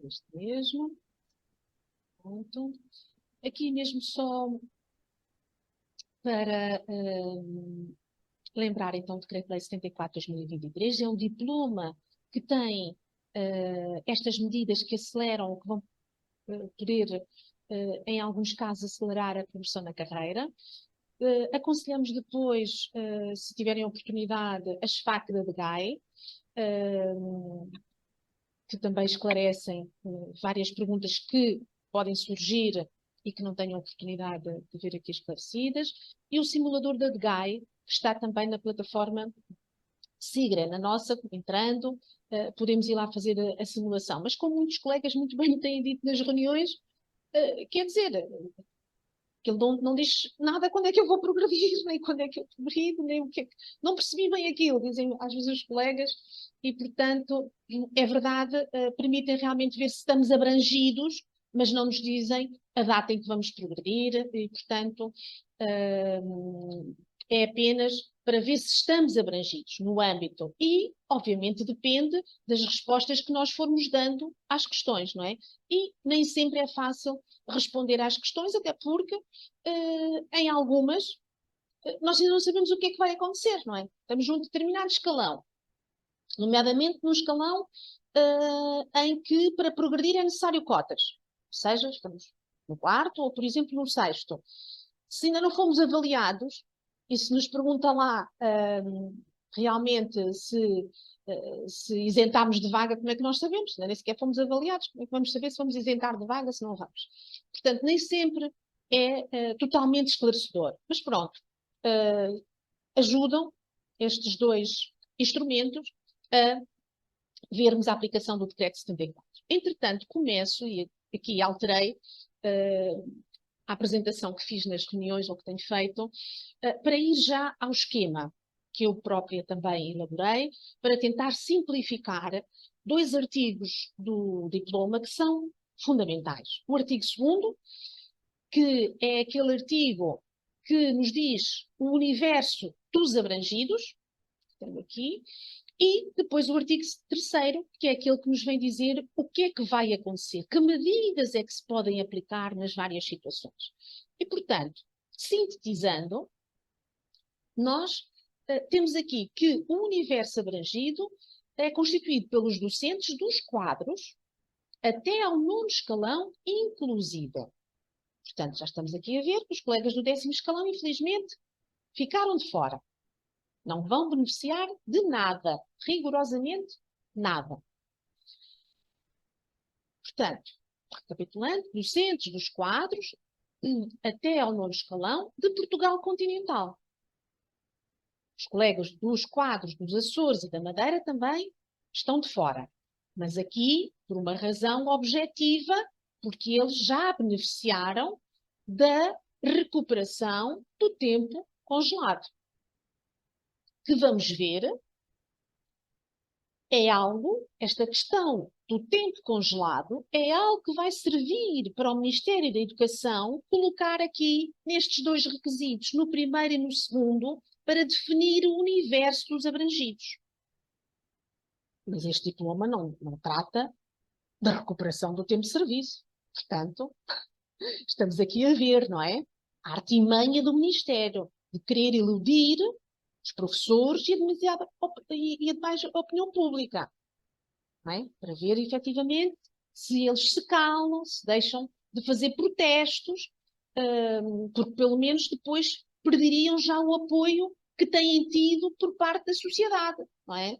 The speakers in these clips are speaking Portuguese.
Este mesmo. Pronto. Aqui mesmo só para lembrar, então, o Decreto-Lei 74/2023 é um diploma que tem estas medidas que aceleram, que vão poder, em alguns casos, acelerar a promoção na carreira. Aconselhamos depois, se tiverem oportunidade, a SFAC da DGAI, que também esclarecem várias perguntas que podem surgir e que não tenham oportunidade de ver aqui esclarecidas, e o simulador da DGAI, que está também na plataforma Sigra, na nossa, entrando, podemos ir lá fazer a simulação. Mas como muitos colegas muito bem têm dito nas reuniões, quer dizer, que ele não diz nada quando é que eu vou progredir, nem quando é que eu progrido, nem o que é que... Não percebi bem aquilo, dizem às vezes os colegas, e portanto, é verdade, permitem realmente ver se estamos abrangidos, mas não nos dizem a data em que vamos progredir, e portanto, é apenas para ver se estamos abrangidos no âmbito. E, obviamente, depende das respostas que nós formos dando às questões, não é? E nem sempre é fácil responder às questões, até porque em algumas nós ainda não sabemos o que é que vai acontecer, não é? Estamos num determinado escalão, nomeadamente num escalão em que para progredir é necessário cotas. Ou seja, estamos no quarto ou, por exemplo, no sexto. Se ainda não fomos avaliados e se nos pergunta lá realmente se isentámos de vaga, como é que nós sabemos? Nem sequer fomos avaliados, como é que vamos saber se vamos isentar de vaga, se não vamos? Portanto, nem sempre é totalmente esclarecedor. Mas pronto, ajudam estes dois instrumentos a vermos a aplicação do Decreto 74. Entretanto, começo, e aqui alterei a apresentação que fiz nas reuniões, ou que tenho feito, para ir já ao esquema que eu própria também elaborei, para tentar simplificar dois artigos do diploma que são fundamentais. O artigo 2º, que é aquele artigo que nos diz o universo dos abrangidos, tenho aqui, e depois o artigo 3º, que é aquele que nos vem dizer o que é que vai acontecer, que medidas é que se podem aplicar nas várias situações. E, portanto, sintetizando, nós temos aqui que o universo abrangido é constituído pelos docentes dos quadros até ao 9º escalão inclusive. Portanto, já estamos aqui a ver que os colegas do 10º escalão, infelizmente, ficaram de fora. Não vão beneficiar de nada, rigorosamente nada. Portanto, recapitulando, docentes dos quadros até ao 9º escalão de Portugal continental. Os colegas dos quadros dos Açores e da Madeira também estão de fora. Mas aqui, por uma razão objetiva, porque eles já beneficiaram da recuperação do tempo congelado. Que vamos ver é algo, esta questão do tempo congelado, é algo que vai servir para o Ministério da Educação colocar aqui nestes dois requisitos, no primeiro e no segundo, para definir o universo dos abrangidos. Mas este diploma não trata da recuperação do tempo de serviço. Portanto, estamos aqui a ver, não é? A artimanha do Ministério de querer iludir os professores e a demais opinião pública, não é? Para ver efetivamente se eles se calam, se deixam de fazer protestos, porque pelo menos depois perderiam já o apoio que têm tido por parte da sociedade, não é?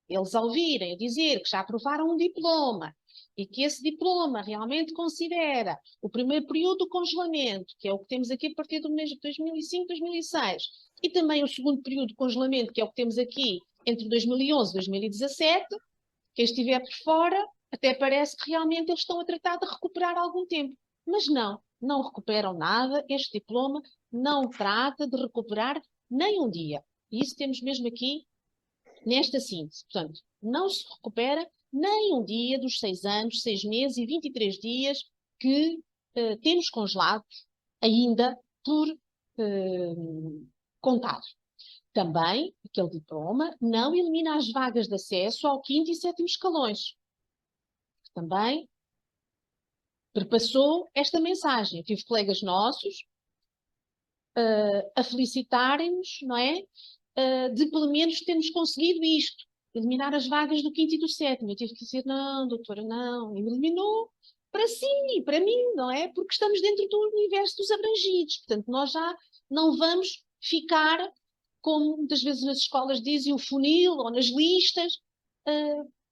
Eles ao virem dizer que já aprovaram um diploma e que esse diploma realmente considera o primeiro período do congelamento, que é o que temos aqui a partir do mês de 2005, 2006, e também o segundo período de congelamento, que é o que temos aqui entre 2011 e 2017, quem estiver por fora, até parece que realmente eles estão a tratar de recuperar algum tempo. Mas não recuperam nada, este diploma não trata de recuperar nem um dia. E isso temos mesmo aqui nesta síntese. Portanto, não se recupera nem um dia dos 6 anos, 6 meses e 23 dias que temos congelados ainda por contar. Também, aquele diploma não elimina as vagas de acesso ao 5º e 7º escalões. Também perpassou esta mensagem. Eu tive colegas nossos a felicitarem-nos, não é? De pelo menos termos conseguido isto, eliminar as vagas do quinto e do sétimo. Eu tive que dizer, não, doutora, não. E me eliminou para si, para mim, não é? Porque estamos dentro do universo dos abrangidos. Portanto, nós já não vamos ficar, como muitas vezes nas escolas dizem, o funil ou nas listas,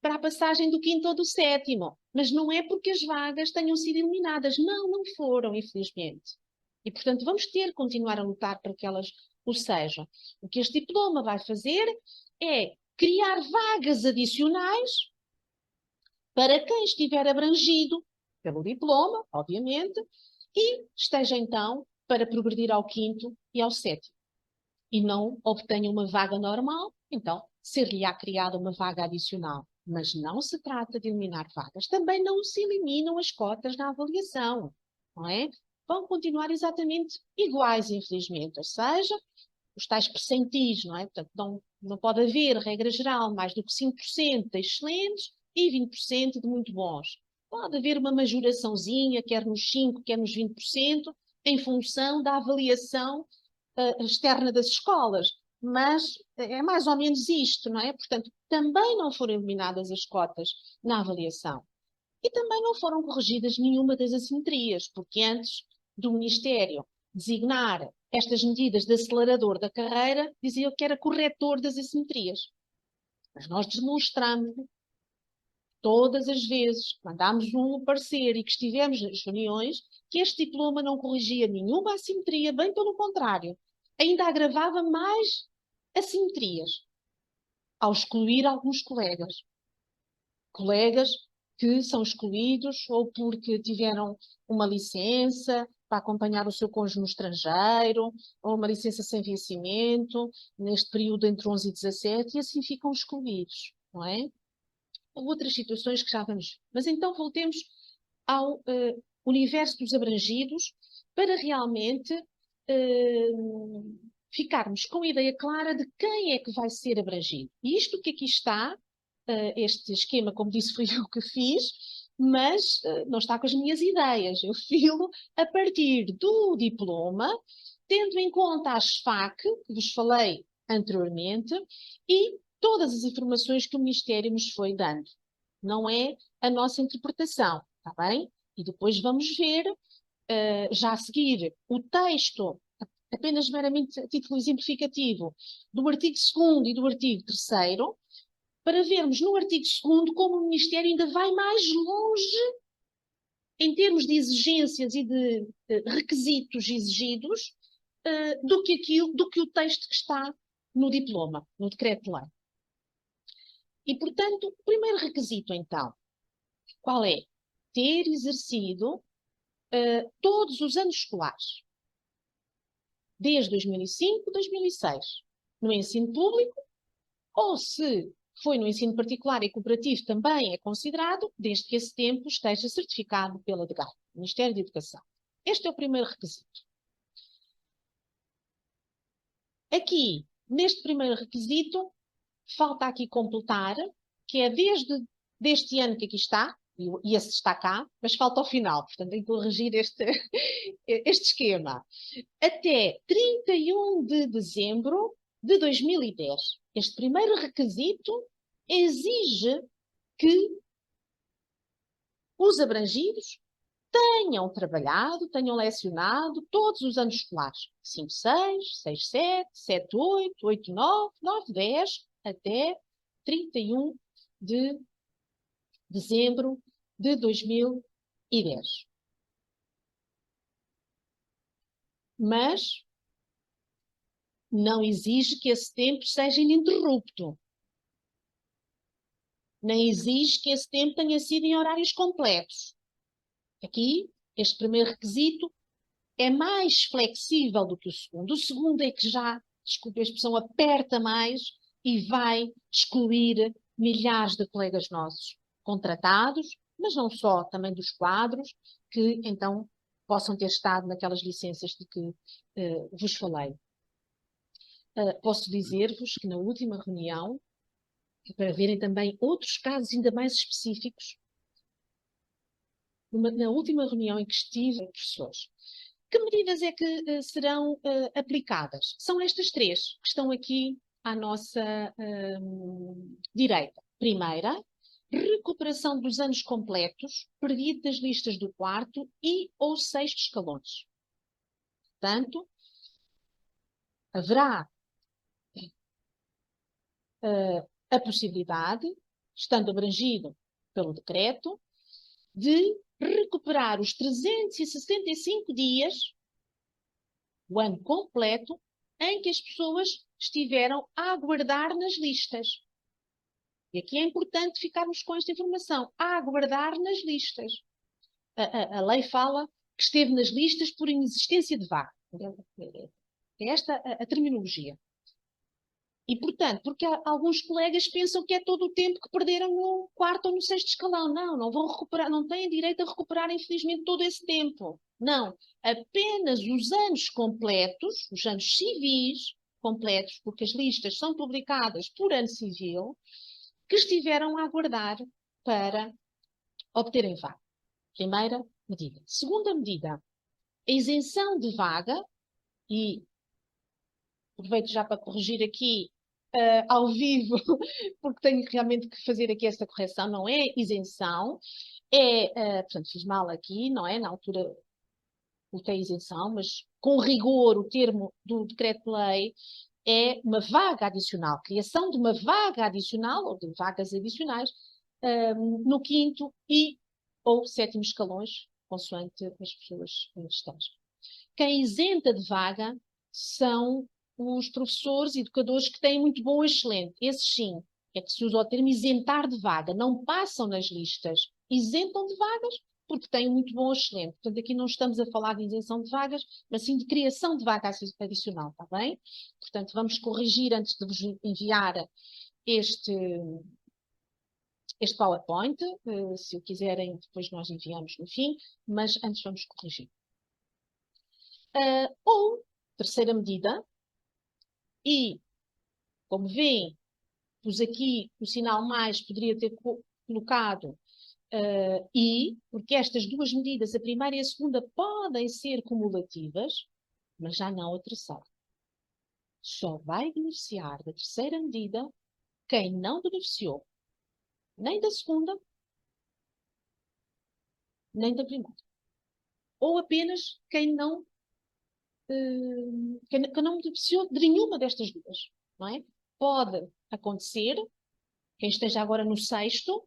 para a passagem do quinto ou do sétimo. Mas não é porque as vagas tenham sido eliminadas. Não, não foram, infelizmente. E, portanto, vamos ter que continuar a lutar para que elas o sejam. O que este diploma vai fazer é criar vagas adicionais para quem estiver abrangido pelo diploma, obviamente, e esteja então para progredir ao quinto e ao sétimo. E não obtenha uma vaga normal, então ser-lhe-á criada uma vaga adicional. Mas não se trata de eliminar vagas. Também não se eliminam as cotas na avaliação, não é? Vão continuar exatamente iguais, infelizmente. Ou seja, os tais percentis, não é? Portanto, não pode haver, regra geral, mais do que 5% de excelentes e 20% de muito bons. Pode haver uma majoraçãozinha, quer nos 5%, quer nos 20%, em função da avaliação externa das escolas, mas é mais ou menos isto, não é? Portanto, também não foram eliminadas as cotas na avaliação. E também não foram corrigidas nenhuma das assimetrias, porque antes do Ministério designar estas medidas de acelerador da carreira, dizia que era corretor das assimetrias. Mas nós demonstramos todas as vezes que mandámos um parecer e que estivemos nas reuniões, que este diploma não corrigia nenhuma assimetria, bem pelo contrário, ainda agravava mais assimetrias, ao excluir alguns colegas. Colegas que são excluídos ou porque tiveram uma licença para acompanhar o seu cônjuge no estrangeiro, ou uma licença sem vencimento, neste período entre 11 e 17, e assim ficam excluídos, não é? Outras situações que já vamos ver. Mas então voltemos ao universo dos abrangidos para realmente ficarmos com a ideia clara de quem é que vai ser abrangido. E isto que aqui está, este esquema, como disse, fui eu que fiz, mas não está com as minhas ideias. Eu filo a partir do diploma, tendo em conta a SFAC, que vos falei anteriormente, e todas as informações que o Ministério nos foi dando. Não é a nossa interpretação, está bem? E depois vamos ver, já a seguir, o texto, apenas meramente a título exemplificativo, do artigo 2º e do artigo 3º, para vermos no artigo 2º como o Ministério ainda vai mais longe em termos de exigências e de requisitos exigidos do que o texto que está no diploma, no decreto de lei. E, portanto, o primeiro requisito, então, qual é? Ter exercido todos os anos escolares, desde 2005, 2006, no ensino público, ou se foi no ensino particular e cooperativo, também é considerado, desde que esse tempo esteja certificado pela DGAE, Ministério da Educação. Este é o primeiro requisito. Aqui, neste primeiro requisito, falta aqui completar, que é desde este ano que aqui está, e esse está cá, mas falta ao final, portanto tem que corrigir este esquema. Até 31 de dezembro de 2010. Este primeiro requisito exige que os abrangidos tenham trabalhado, tenham lecionado todos os anos escolares. 5, 6, 6, 7, 7, 8, 8, 9, 9, 10, até 31 de dezembro de 2010. Mas não exige que esse tempo seja ininterrupto. Nem exige que esse tempo tenha sido em horários completos. Aqui, este primeiro requisito é mais flexível do que o segundo. O segundo é que já, desculpe a expressão, aperta mais e vai excluir milhares de colegas nossos contratados, mas não só, também dos quadros, que então possam ter estado naquelas licenças de que vos falei. Posso dizer-vos que na última reunião, para verem também outros casos ainda mais específicos, na última reunião em que estive, professores. Que medidas é que serão aplicadas? São estas três que estão aqui à nossa direita. Primeira, recuperação dos anos completos, perdido das listas do quarto e ou sexto escalões. Portanto, haverá a possibilidade, estando abrangido pelo decreto, de recuperar os 365 dias, o ano completo, em que as pessoas estiveram a aguardar nas listas. E aqui é importante ficarmos com esta informação, a aguardar nas listas. A lei fala que esteve nas listas por inexistência de vaga. É esta a terminologia. E, portanto, porque alguns colegas pensam que é todo o tempo que perderam no quarto ou no sexto escalão. Não, não vão recuperar, não têm direito a recuperar, infelizmente, todo esse tempo. Não, apenas os anos completos, os anos civis completos, porque as listas são publicadas por ano civil, que estiveram a aguardar para obterem vaga. Primeira medida. Segunda medida, a isenção de vaga, e aproveito já para corrigir aqui ao vivo, porque tenho realmente que fazer aqui esta correção, não é isenção, portanto, fiz mal aqui, não é? Na altura coloquei isenção, mas com rigor o termo do decreto-lei é uma vaga adicional, criação de uma vaga adicional, ou de vagas adicionais, no quinto e ou sétimo escalões, consoante as pessoas estejam. Quem isenta de vaga são os professores e educadores que têm muito bom ou excelente. Esses sim, é que se usa o termo isentar de vaga, não passam nas listas, isentam de vagas porque têm muito bom ou excelente. Portanto, aqui não estamos a falar de isenção de vagas, mas sim de criação de vaga adicional, está bem? Portanto, vamos corrigir antes de vos enviar este, este PowerPoint, se o quiserem, depois nós enviamos no fim, mas antes vamos corrigir. Ou, terceira medida, e, como veem, pus aqui o sinal mais, poderia ter colocado porque estas duas medidas, a primeira e a segunda, podem ser cumulativas, mas já não a terceira. Só vai beneficiar da terceira medida quem não beneficiou nem da segunda, nem da primeira. Ou apenas quem não beneficiou de nenhuma destas duas, não é? Pode acontecer, quem esteja agora no sexto,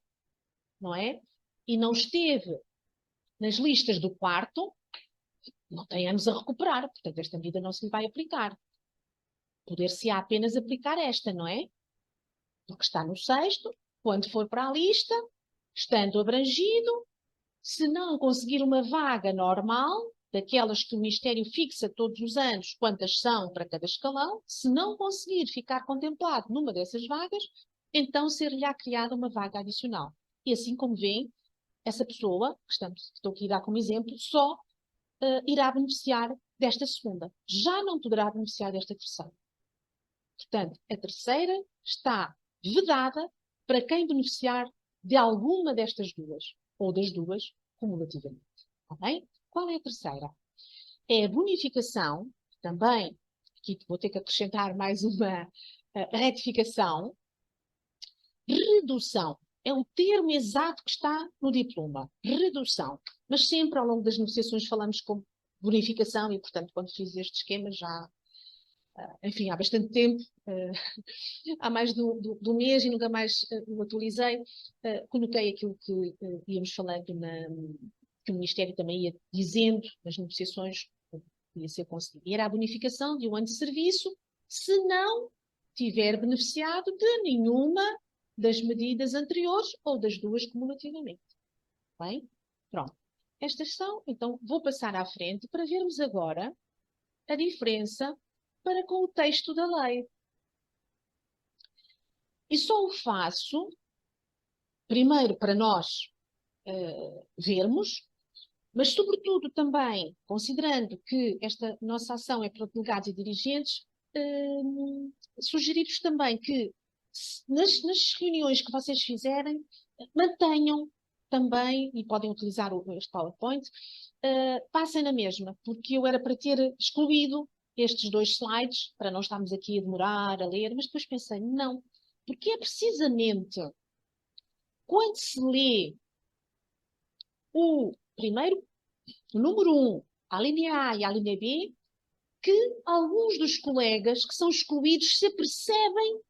não é? E não esteve nas listas do quarto, não tem anos a recuperar, portanto esta medida não se lhe vai aplicar. Poder-se-á apenas aplicar esta, não é? Porque está no sexto, quando for para a lista, estando abrangido, se não conseguir uma vaga normal, daquelas que o Ministério fixa todos os anos, quantas são para cada escalão, se não conseguir ficar contemplado numa dessas vagas, então ser-lhe-á criada uma vaga adicional. E assim como veem, essa pessoa, que estou aqui a dar como exemplo, só irá beneficiar desta segunda. Já não poderá beneficiar desta terceira. Portanto, a terceira está vedada para quem beneficiar de alguma destas duas, ou das duas cumulativamente. Tá bem? Qual é a terceira? É a bonificação, também, aqui vou ter que acrescentar mais uma retificação, redução. É o termo exato que está no diploma, redução. Mas sempre ao longo das negociações falamos com bonificação e, portanto, quando fiz este esquema já, enfim, há bastante tempo, há mais do mês e nunca mais o atualizei, coloquei aquilo que íamos falando, que o Ministério também ia dizendo nas negociações que ia ser concedido. E era a bonificação de um ano de serviço, se não tiver beneficiado de nenhuma das medidas anteriores ou das duas cumulativamente. Bem? Pronto. Estas são, então, vou passar à frente para vermos agora a diferença para com o texto da lei. E só o faço, primeiro, para nós vermos, mas, sobretudo, também, considerando que esta nossa ação é para delegados e dirigentes, sugerir-vos também que, nas reuniões que vocês fizerem, mantenham também, e podem utilizar este PowerPoint, passem na mesma, porque eu era para ter excluído estes 2 slides, para não estarmos aqui a demorar a ler, mas depois pensei, não, porque é precisamente quando se lê o primeiro, o número 1, a linha A e a linha B, que alguns dos colegas que são excluídos se apercebem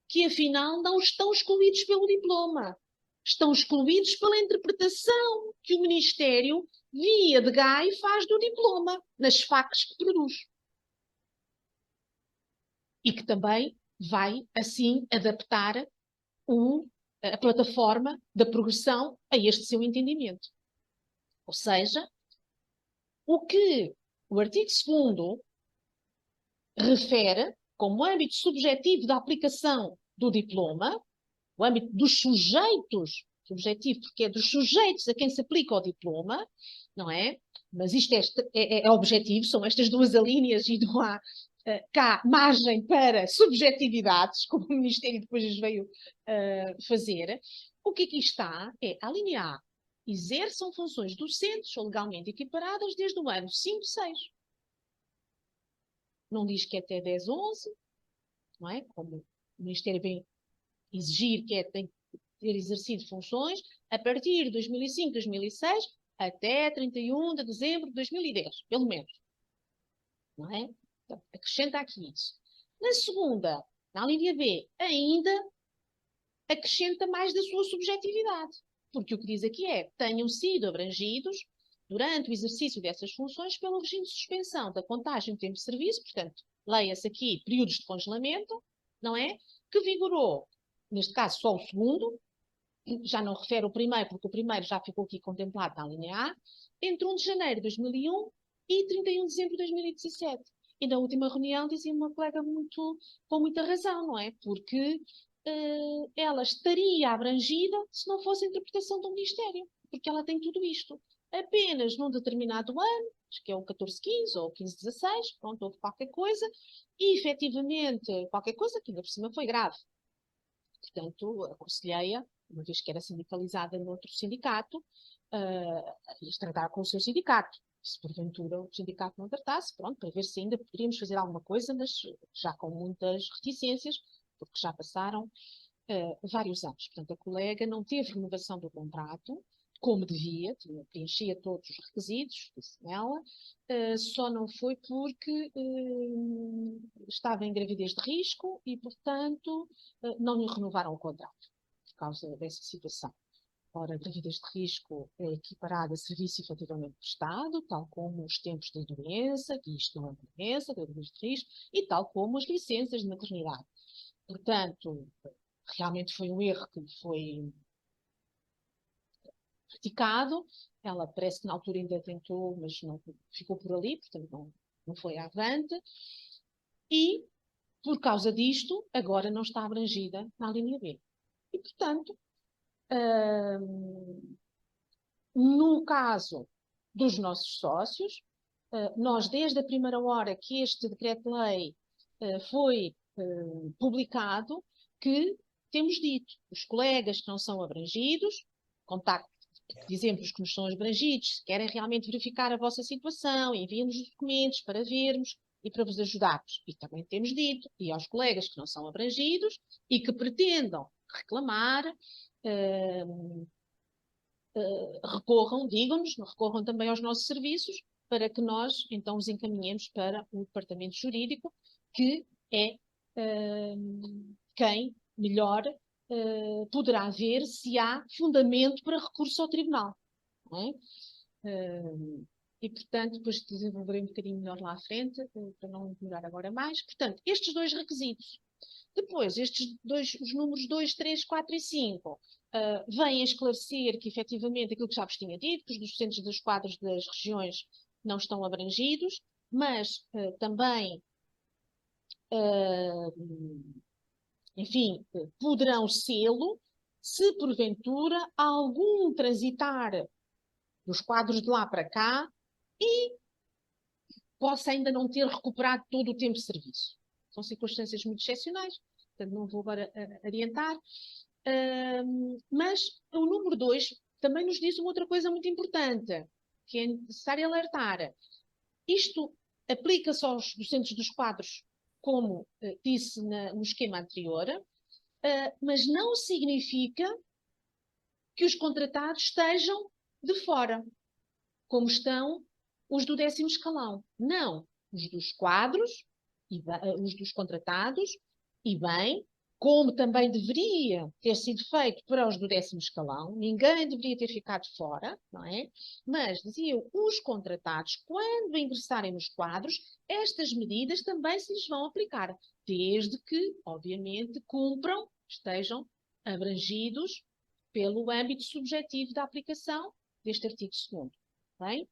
que afinal não estão excluídos pelo diploma. Estão excluídos pela interpretação que o Ministério, via de GAI, faz do diploma, nas FAQs que produz. E que também vai, assim, adaptar a plataforma da progressão a este seu entendimento. Ou seja, o que o artigo 2º refere como âmbito subjetivo da aplicação do diploma, o âmbito dos sujeitos, subjetivo porque é dos sujeitos a quem se aplica o diploma, não é? Mas isto é objetivo, são estas 2 alíneas e não há cá margem para subjetividades, como o Ministério depois veio fazer. O que aqui está é a linha A. Exerçam funções docentes ou legalmente equiparadas desde o ano 5, 6. Não diz que é até 10, 11, não é? Como o Ministério vem exigir que tem que ter exercido funções a partir de 2005, 2006 até 31 de dezembro de 2010, pelo menos. Não é? Então, acrescenta aqui isso. Na segunda, na linha B, ainda acrescenta mais da sua subjetividade. Porque o que diz aqui é: tenham sido abrangidos durante o exercício dessas funções pelo regime de suspensão da contagem do tempo de serviço, portanto, leia-se aqui períodos de congelamento, não é? Que vigorou, neste caso, só o segundo, já não refere o primeiro, porque o primeiro já ficou aqui contemplado na linha A, entre 1 de janeiro de 2001 e 31 de dezembro de 2017. E na última reunião dizia uma colega com muita razão, não é? Porque ela estaria abrangida se não fosse a interpretação do Ministério, porque ela tem tudo isto. Apenas num determinado ano, acho que é o 14-15 ou 15-16, pronto, houve qualquer coisa, e efetivamente qualquer coisa que ainda por cima foi grave. Portanto, aconselhei-a, uma vez que era sindicalizada no outro sindicato, a tratar com o seu sindicato. Se porventura o sindicato não tratasse, pronto, para ver se ainda poderíamos fazer alguma coisa, mas já com muitas reticências, porque já passaram vários anos. Portanto, a colega não teve renovação do contrato, como devia, preenchia todos os requisitos, disse ela, só não foi porque estava em gravidez de risco e, portanto, não lhe renovaram o contrato, por causa dessa situação. Ora, a gravidez de risco é equiparada a serviço efetivamente prestado, tal como os tempos de doença, que isto não é uma doença, gravidez de risco, e tal como as licenças de maternidade. Portanto, realmente foi um erro que foi praticado. Ela parece que na altura ainda tentou, mas não ficou por ali, portanto não foi avante. E, por causa disto, agora não está abrangida na linha B. E, portanto, no caso dos nossos sócios, nós, desde a primeira hora que este decreto-lei foi publicado, que temos dito, os colegas que não são abrangidos, contacto, dizemos os que nos são abrangidos, se querem realmente verificar a vossa situação, enviem-nos os documentos para vermos e para vos ajudarmos. E também temos dito, e aos colegas que não são abrangidos e que pretendam reclamar, recorram, digam-nos, recorram também aos nossos serviços, para que nós, então, os encaminhemos para o departamento jurídico, que é quem melhor poderá ver se há fundamento para recurso ao tribunal. Não é? E, portanto, depois desenvolverei um bocadinho melhor lá à frente, para não demorar agora mais. Portanto, estes 2 requisitos. Depois, os números 2, 3, 4 e 5 vêm a esclarecer que, efetivamente, aquilo que já vos tinha dito, que os docentes dos quadros das regiões não estão abrangidos, mas também, enfim, poderão sê-lo se, porventura, algum transitar dos quadros de lá para cá e possa ainda não ter recuperado todo o tempo de serviço. São circunstâncias muito excepcionais, portanto não vou agora adiantar. Mas o número 2 também nos diz uma outra coisa muito importante, que é necessário alertar. Isto aplica-se aos docentes dos quadros, como disse no esquema anterior, mas não significa que os contratados estejam de fora, como estão os do 10º escalão. Não, os dos quadros, os dos contratados, e bem, como também deveria ter sido feito para os do 10º escalão, ninguém deveria ter ficado fora, não é? Mas, diziam, os contratados, quando ingressarem nos quadros, estas medidas também se lhes vão aplicar, desde que, obviamente, cumpram, estejam abrangidos pelo âmbito subjetivo da aplicação deste artigo 2º. Bem?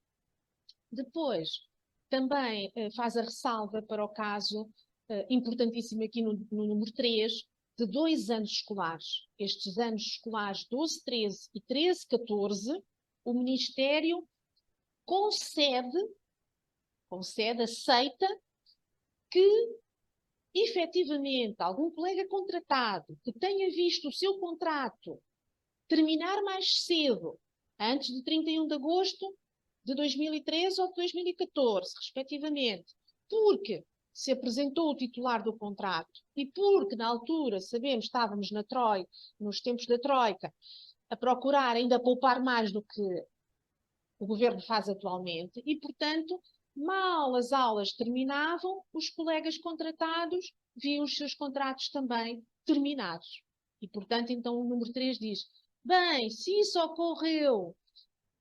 Depois, também faz a ressalva para o caso importantíssimo aqui no número 3, de 2 anos escolares. Estes anos escolares 12, 13 e 13, 14, o Ministério concede, aceita que, efetivamente, algum colega contratado que tenha visto o seu contrato terminar mais cedo, antes de 31 de agosto de 2013 ou de 2014, respectivamente, porque se apresentou o titular do contrato e porque, na altura, sabemos, estávamos na Troika, nos tempos da Troika, a procurar ainda poupar mais do que o governo faz atualmente e, portanto, mal as aulas terminavam, os colegas contratados viam os seus contratos também terminados. E, portanto, então o número 3 diz: bem, se isso ocorreu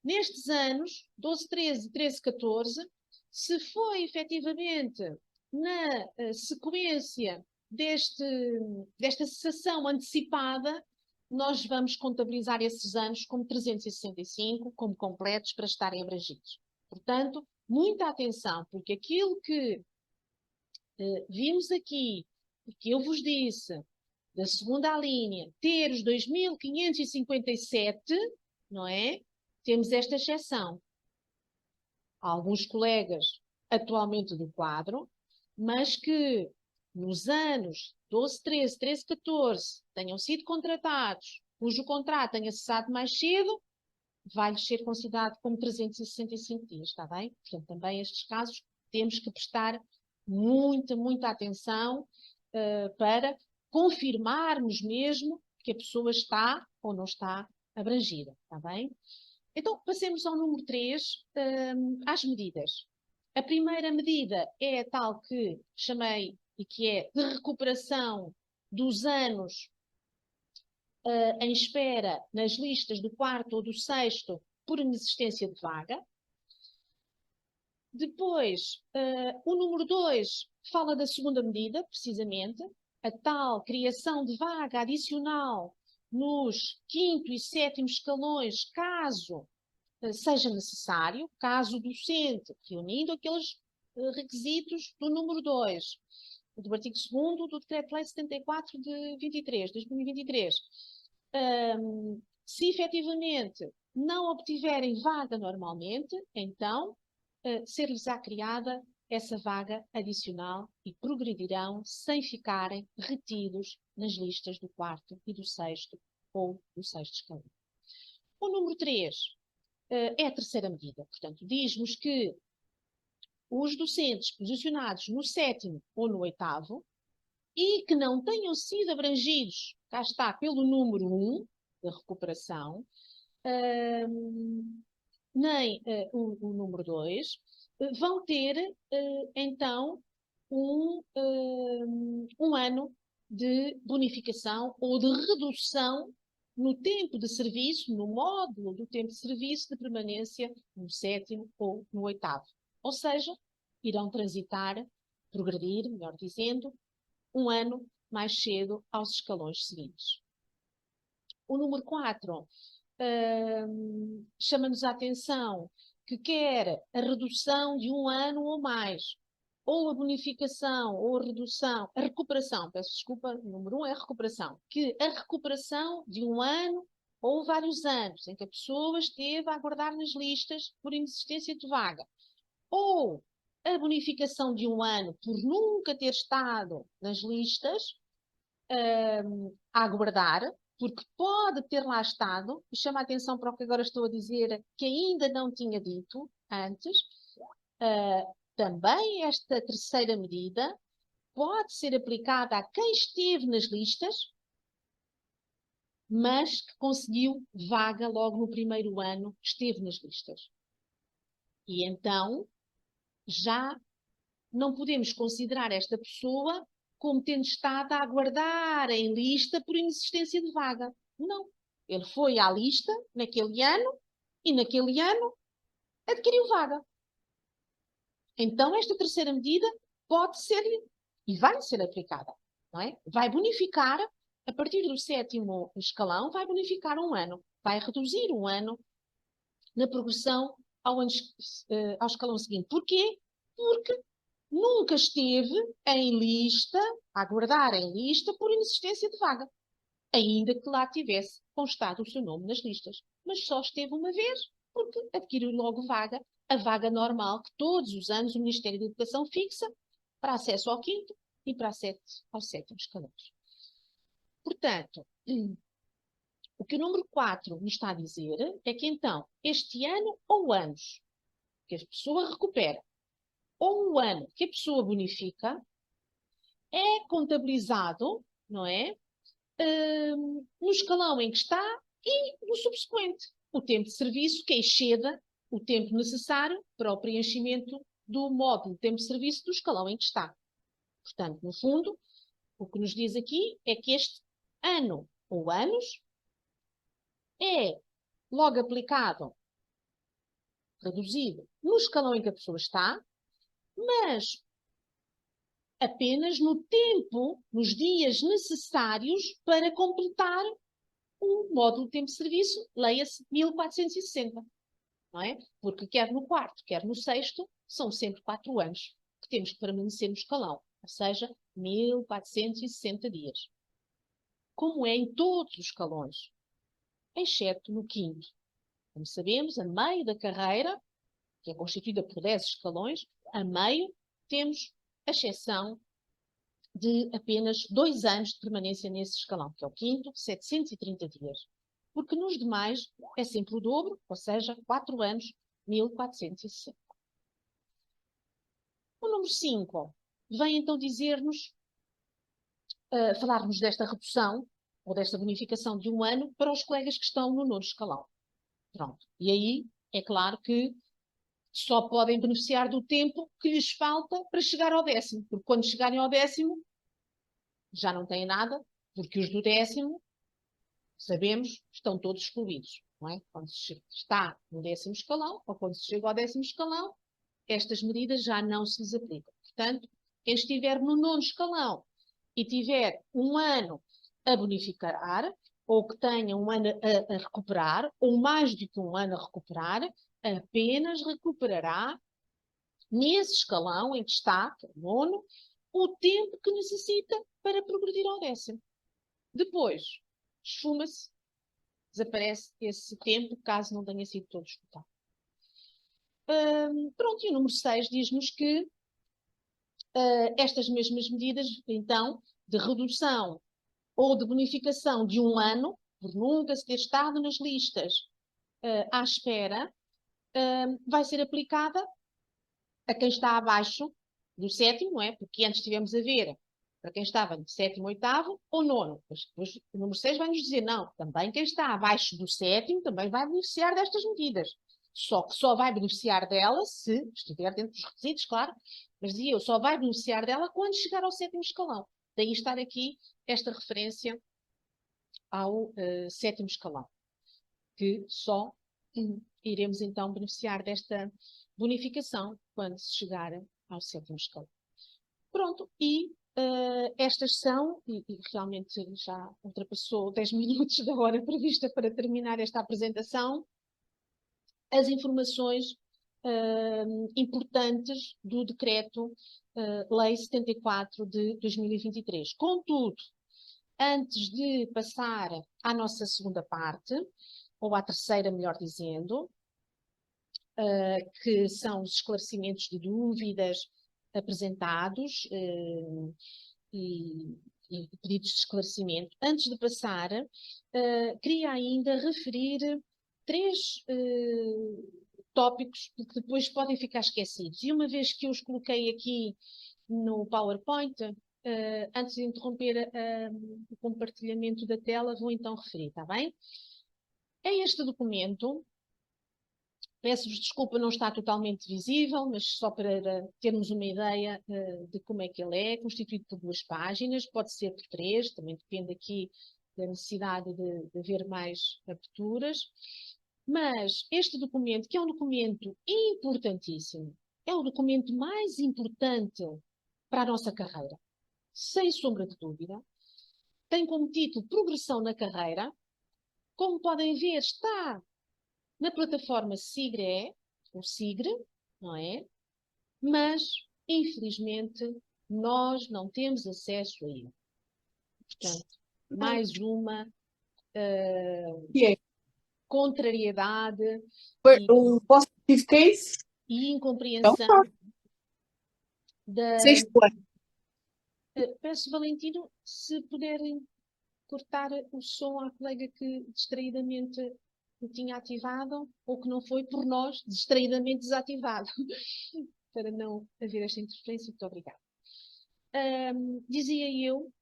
nestes anos, 12, 13, 13, 14, se foi efetivamente na sequência desta cessação antecipada, nós vamos contabilizar esses anos como 365, como completos para estarem abrangidos. Portanto, muita atenção, porque aquilo que vimos aqui, que eu vos disse, da segunda linha, ter os 2.557, não é? Temos esta exceção. Há alguns colegas atualmente do quadro, mas que nos anos 12, 13, 13, 14 tenham sido contratados, cujo contrato tenha cessado mais cedo, vai-lhes ser considerado como 365 dias, está bem? Portanto, também estes casos temos que prestar muita atenção para confirmarmos mesmo que a pessoa está ou não está abrangida, está bem? Então, passemos ao número 3, às medidas. A primeira medida é a tal que chamei e que é de recuperação dos anos em espera nas listas do 4º ou do 6º por inexistência de vaga. Depois, o número 2 fala da segunda medida, precisamente, a tal criação de vaga adicional nos 5º e 7º escalões, caso seja necessário, caso o docente, reunindo aqueles requisitos do número 2, do artigo 2º do Decreto-Lei 74 de 2023, se efetivamente não obtiverem vaga normalmente, então ser-lhes-á criada essa vaga adicional e progredirão sem ficarem retidos nas listas do 4º e do 6º ou do 6º escalão. O número 3 é a terceira medida. Portanto, diz-nos que os docentes posicionados no 7º ou no 8º e que não tenham sido abrangidos, cá está, pelo número 1 da recuperação, nem o número 2, vão ter, então, um ano de bonificação ou de redução no tempo de serviço, no módulo do tempo de serviço de permanência no 7º ou no 8º. Ou seja, irão transitar, progredir, melhor dizendo, um ano mais cedo aos escalões seguintes. O número 4 chama-nos a atenção que quer a redução de um ano ou mais, ou a bonificação, ou a redução, a recuperação, peço desculpa, o número 1 é a recuperação, que a recuperação de um ano ou vários anos em que a pessoa esteve a aguardar nas listas por inexistência de vaga, ou a bonificação de um ano por nunca ter estado nas listas a aguardar, porque pode ter lá estado, e chama a atenção para o que agora estou a dizer, que ainda não tinha dito antes, também esta terceira medida pode ser aplicada a quem esteve nas listas, mas que conseguiu vaga logo no primeiro ano que esteve nas listas. E então, já não podemos considerar esta pessoa como tendo estado a aguardar em lista por inexistência de vaga. Não. Ele foi à lista naquele ano e naquele ano adquiriu vaga. Então, esta terceira medida pode ser e vai ser aplicada. Não é? Vai bonificar, a partir do 7º escalão, vai bonificar um ano. Vai reduzir um ano na progressão ao escalão seguinte. Porquê? Porque nunca esteve em lista, a aguardar em lista, por inexistência de vaga, ainda que lá tivesse constado o seu nome nas listas. Mas só esteve uma vez, porque adquiriu logo vaga, a vaga normal que todos os anos o Ministério da Educação fixa para acesso ao 5º e para acesso ao 7º escalões. Portanto, o que o número 4 nos está a dizer é que então, este ano ou anos que a pessoa recupera, ou o ano que a pessoa bonifica, é contabilizado, não é? No escalão em que está e no subsequente. O tempo de serviço que exceda o tempo necessário para o preenchimento do módulo de tempo de serviço do escalão em que está. Portanto, no fundo, o que nos diz aqui é que este ano ou anos é logo aplicado, reduzido, no escalão em que a pessoa está, mas apenas no tempo, nos dias necessários para completar o módulo de tempo de serviço, leia-se 1460, não é? Porque quer no quarto, quer no sexto, são sempre 4 anos que temos que permanecer no escalão, ou seja, 1460 dias. Como é em todos os escalões, exceto no 5º. Como sabemos, a meio da carreira, que é constituída por 10 escalões, a meio temos a exceção de apenas 2 anos de permanência nesse escalão, que é o 5º, 730 dias. Porque nos demais é sempre o dobro, ou seja, 4 anos, 1460. O número 5 vem então dizer-nos, falar-nos desta redução, ou desta bonificação de um ano para os colegas que estão no 9º escalão. Pronto. E aí, é claro que só podem beneficiar do tempo que lhes falta para chegar ao 10º, porque quando chegarem ao 10º, já não têm nada, porque os do 10º, sabemos, estão todos excluídos. Não é? Quando se está no 10º escalão, ou quando se chega ao 10º escalão, estas medidas já não se lhes aplicam. Portanto, quem estiver no 9º escalão e tiver um ano a bonificar, ou que tenha um ano a recuperar, ou mais do que um ano a recuperar, apenas recuperará nesse escalão em que está, que é o 9º, o tempo que necessita para progredir ao 10º. Depois, esfuma-se, desaparece esse tempo, caso não tenha sido todo esgotado. Pronto, e o número 6 diz-nos que estas mesmas medidas, então, de redução ou de bonificação de um ano, por nunca se ter estado nas listas à espera, vai ser aplicada a quem está abaixo do 7º, não é? Porque antes tivemos a ver para quem estava no 7º, 8º ou 9º. Depois o número 6 vai nos dizer, não, também quem está abaixo do 7º também vai beneficiar destas medidas. Só que só vai beneficiar dela se estiver dentro dos requisitos, claro, mas dizia eu, só vai beneficiar dela quando chegar ao 7º escalão. Daí estar aqui esta referência ao 7º escalão, que só iremos então beneficiar desta bonificação quando se chegar ao 7º escalão. Pronto, e estas são, e realmente já ultrapassou 10 minutos da hora prevista para terminar esta apresentação, as informações importantes do Decreto-Lei 74 de 2023. Contudo, antes de passar à nossa segunda parte, ou à terceira, melhor dizendo, que são os esclarecimentos de dúvidas apresentados e e pedidos de esclarecimento. Antes de passar, queria ainda referir três tópicos que depois podem ficar esquecidos. E uma vez que eu os coloquei aqui no PowerPoint, antes de interromper o compartilhamento da tela, vou então referir, está bem? É este documento. Peço-vos desculpa, não está totalmente visível, mas só para termos uma ideia de como é que ele é, constituído por 2 páginas, pode ser por 3, também depende aqui da necessidade de haver mais aberturas. Mas este documento, que é um documento importantíssimo, é o documento mais importante para a nossa carreira, sem sombra de dúvida. Tem como título Progressão na Carreira. Como podem ver, está na plataforma SIGRE, ou SIGRE, não é? Mas, infelizmente, nós não temos acesso a ele. Portanto, mais uma contrariedade O positive case? e incompreensão da... Peço, Valentino, se puderem cortar o som à colega que distraidamente o tinha ativado ou que não foi por nós distraidamente desativado, para não haver esta interferência. Muito obrigada. Dizia eu,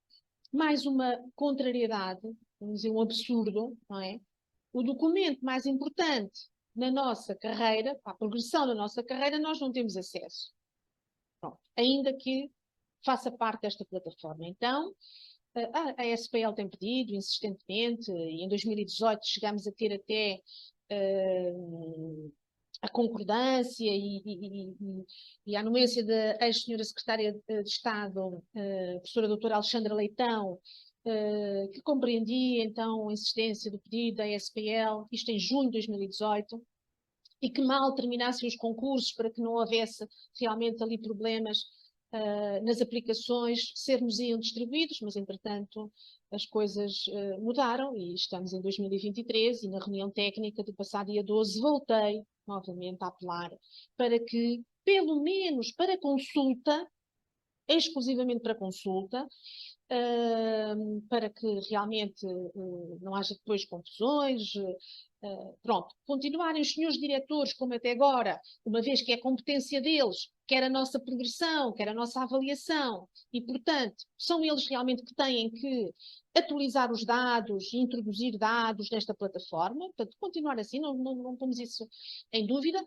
mais uma contrariedade, vamos dizer, um absurdo, não é? O documento mais importante na nossa carreira, para a progressão da nossa carreira, nós não temos acesso. Pronto. Ainda que faça parte desta plataforma. Então, a SPL tem pedido insistentemente, e em 2018 chegámos a ter até a concordância e a anuência da ex-senhora Secretária de Estado, professora doutora Alexandra Leitão, que compreendia então a insistência do pedido da SPL, isto em junho de 2018, e que mal terminassem os concursos para que não houvesse realmente ali problemas nas aplicações, ser-nos-iam distribuídos, mas entretanto as coisas mudaram e estamos em 2023 e na reunião técnica do passado dia 12 voltei novamente a apelar para que, pelo menos para consulta, exclusivamente para consulta, para que realmente não haja depois confusões. Pronto, continuarem os senhores diretores como até agora, uma vez que é competência deles, quer a nossa progressão, quer a nossa avaliação, e portanto são eles realmente que têm que atualizar os dados, introduzir dados nesta plataforma, portanto continuar assim, não pomos isso em dúvida,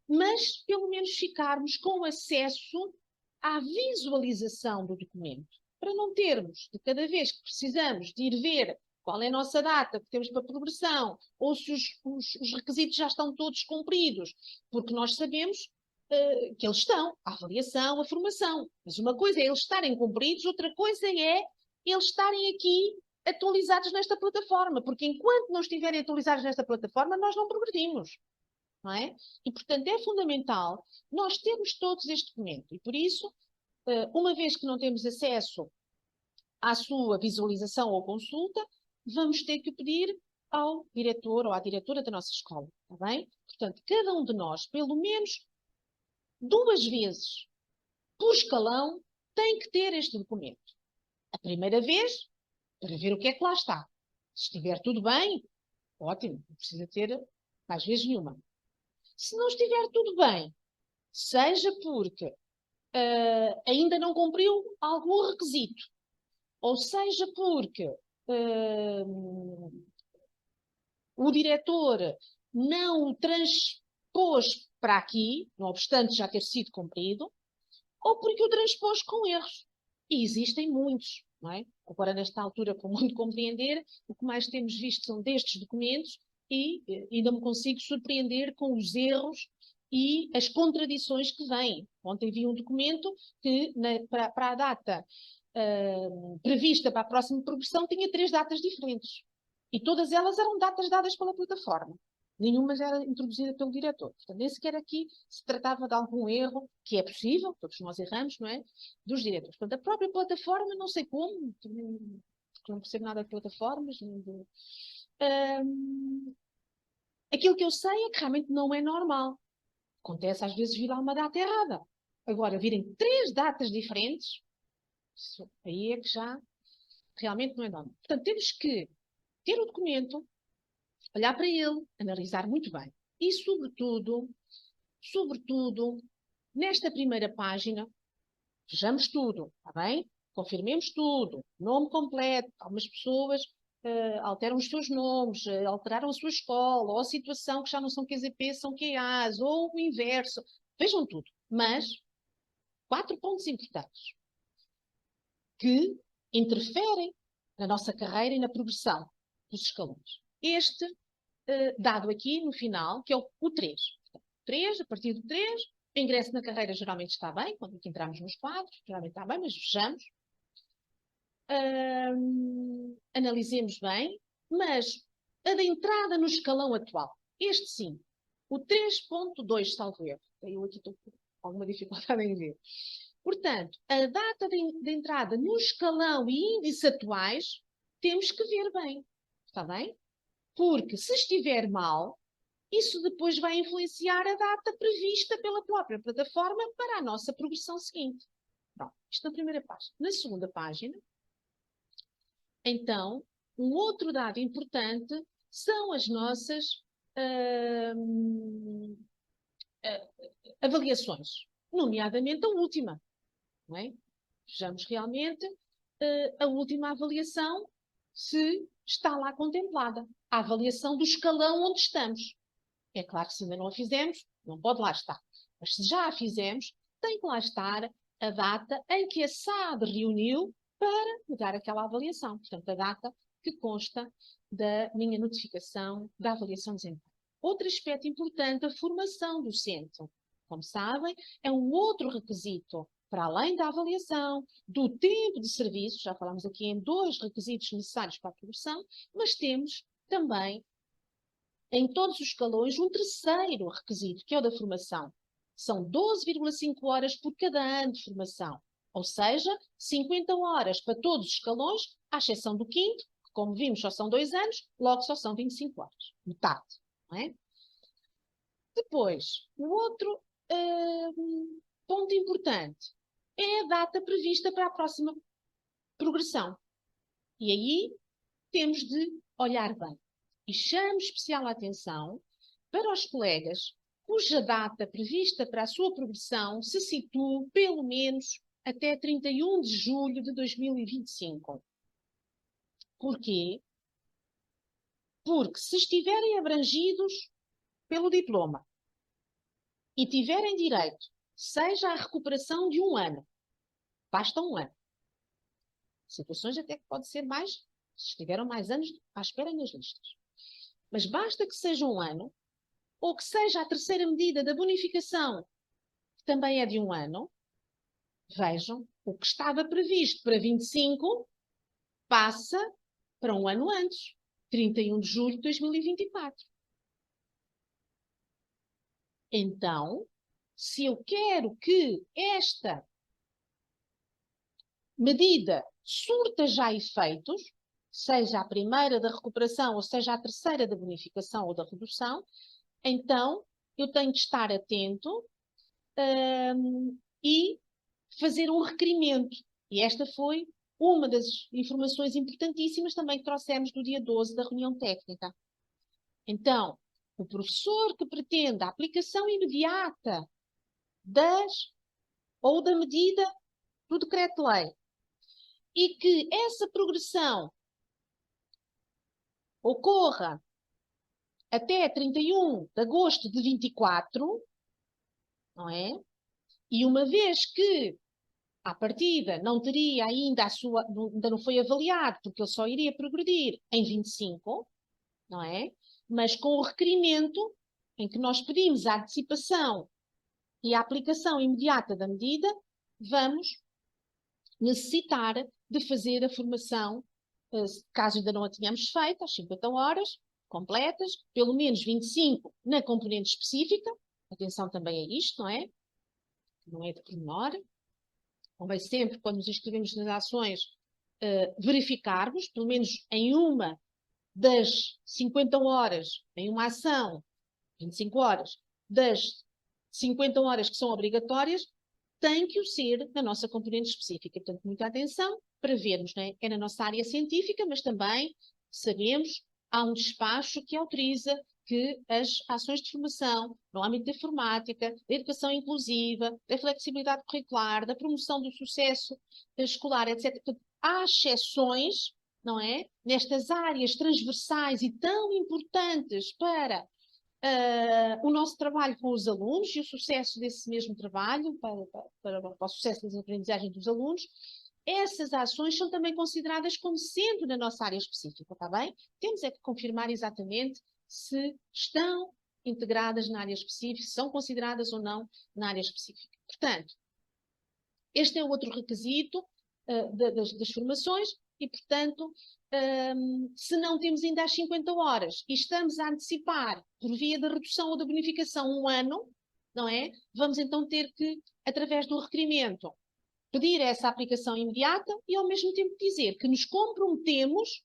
mas pelo menos ficarmos com acesso à visualização do documento, para não termos, de cada vez que precisamos de ir ver qual é a nossa data que temos para progressão, ou se os requisitos já estão todos cumpridos, porque nós sabemos que eles estão, a avaliação, a formação. Mas uma coisa é eles estarem cumpridos, outra coisa é eles estarem aqui atualizados nesta plataforma, porque enquanto não estiverem atualizados nesta plataforma, nós não progredimos. Não é? E, portanto, é fundamental nós termos todos este documento. E, por isso, uma vez que não temos acesso à sua visualização ou consulta, vamos ter que pedir ao diretor ou à diretora da nossa escola. Está bem? Portanto, cada um de nós, pelo menos 2 vezes por escalão, tem que ter este documento. A primeira vez, para ver o que é que lá está. Se estiver tudo bem, ótimo, não precisa ter mais vezes nenhuma. Se não estiver tudo bem, seja porque ainda não cumpriu algum requisito, ou seja porque o diretor não o transpôs para aqui, não obstante já ter sido cumprido, ou porque o transpôs com erros. E existem muitos, não é? Agora, nesta altura, com muito compreender, o que mais temos visto são destes documentos e ainda me consigo surpreender com os erros e as contradições que vêm. Ontem vi um documento que, para a data prevista para a próxima progressão, tinha 3 datas diferentes. E todas elas eram datas dadas pela plataforma. Nenhuma era introduzida pelo diretor. Portanto, nem sequer aqui se tratava de algum erro, que é possível, todos nós erramos, não é? Dos diretores. Portanto, a própria plataforma, não sei como, porque não percebo nada de plataformas. Aquilo que eu sei é que realmente não é normal. Acontece às vezes vir uma data errada. Agora, virem 3 datas diferentes, aí é que já realmente não é normal. Portanto, temos que ter o documento, olhar para ele, analisar muito bem. E, sobretudo, nesta primeira página, vejamos tudo, está bem? Confirmemos tudo, nome completo. Algumas pessoas alteram os seus nomes, alteraram a sua escola, ou a situação que já não são QZP, são QAs, ou o inverso. Vejam tudo. Mas, 4 pontos importantes que interferem na nossa carreira e na progressão dos escalões. Este, dado aqui no final, que é o 3. Portanto, 3, a partir do 3, o ingresso na carreira geralmente está bem, quando aqui entramos nos quadros, geralmente está bem, mas vejamos. Analisemos bem, mas a da entrada no escalão atual, este sim, o 3.2, salvo erro, eu aqui estou com alguma dificuldade em ver. Portanto, a data de entrada no escalão e índice atuais, temos que ver bem, está bem? Porque se estiver mal, isso depois vai influenciar a data prevista pela própria plataforma para a nossa progressão seguinte. Pronto, isto na primeira página. Na segunda página, então, um outro dado importante são as nossas avaliações, nomeadamente a última. Não é? Vejamos realmente a última avaliação, se está lá contemplada. A avaliação do escalão onde estamos. É claro que se ainda não a fizemos, não pode lá estar. Mas se já a fizemos, tem que lá estar a data em que a SAD reuniu para me dar aquela avaliação. Portanto, a data que consta da minha notificação da avaliação de desempenho. Outro aspecto importante, a formação do centro. Como sabem, é um outro requisito, para além da avaliação, do tempo de serviço, já falamos aqui em 2 requisitos necessários para a progressão, mas temos também, em todos os escalões, um terceiro requisito, que é o da formação. São 12,5 horas por cada ano de formação. Ou seja, 50 horas para todos os escalões, à exceção do 5º, que, como vimos, só são 2 anos, logo só são 25 horas. Metade, não é? Depois, o outro ponto importante é a data prevista para a próxima progressão. E aí temos de olhar bem. E chamo especial atenção para os colegas cuja data prevista para a sua progressão se situa pelo menos até 31 de julho de 2025. Porquê? Porque se estiverem abrangidos pelo diploma e tiverem direito, seja a recuperação de 1 ano, basta 1 ano. Situações até que pode ser mais, se estiveram mais anos à espera nas listas. Mas basta que seja 1 ano, ou que seja a terceira medida da bonificação, que também é de 1 ano, vejam, o que estava previsto para 25 passa para 1 ano antes, 31 de julho de 2024. Então, se eu quero que esta medida surta já efeitos, seja a primeira da recuperação ou seja a terceira da bonificação ou da redução, então eu tenho de estar atento e fazer um requerimento. E esta foi uma das informações importantíssimas também que trouxemos do dia 12 da reunião técnica. Então, o professor que pretende a aplicação imediata ou da medida do decreto-lei e que essa progressão ocorra até 31 de agosto de 24, não é? E uma vez que, à partida, não teria ainda ainda não foi avaliado, porque ele só iria progredir em 25, não é? Mas com o requerimento em que nós pedimos a antecipação e a aplicação imediata da medida, vamos necessitar de fazer a formação, caso ainda não a tenhamos feito, às 50 horas completas, pelo menos 25 na componente específica. Atenção também a isto, não é? Não é de pormenor. Convém sempre, quando nos inscrevemos nas ações, verificarmos, pelo menos em uma das 50 horas, em uma ação, 25 horas, das 50 horas que são obrigatórias, tem que o ser na nossa componente específica. Portanto, muita atenção para vermos, não é? É na nossa área científica, mas também sabemos, há um despacho que autoriza que as ações de formação no âmbito da informática, da educação inclusiva, da flexibilidade curricular, da promoção do sucesso escolar, etc. Portanto, há exceções, não é? Nestas áreas transversais e tão importantes para o nosso trabalho com os alunos e o sucesso desse mesmo trabalho, para o sucesso das aprendizagens dos alunos, essas ações são também consideradas como sendo na nossa área específica, está bem? Temos é que confirmar exatamente se estão integradas na área específica, se são consideradas ou não na área específica. Portanto, este é o outro requisito das formações e, portanto, se não temos ainda as 50 horas e estamos a antecipar por via da redução ou da bonificação um ano, não é? Vamos então ter que, através do requerimento, pedir essa aplicação imediata e ao mesmo tempo dizer que nos comprometemos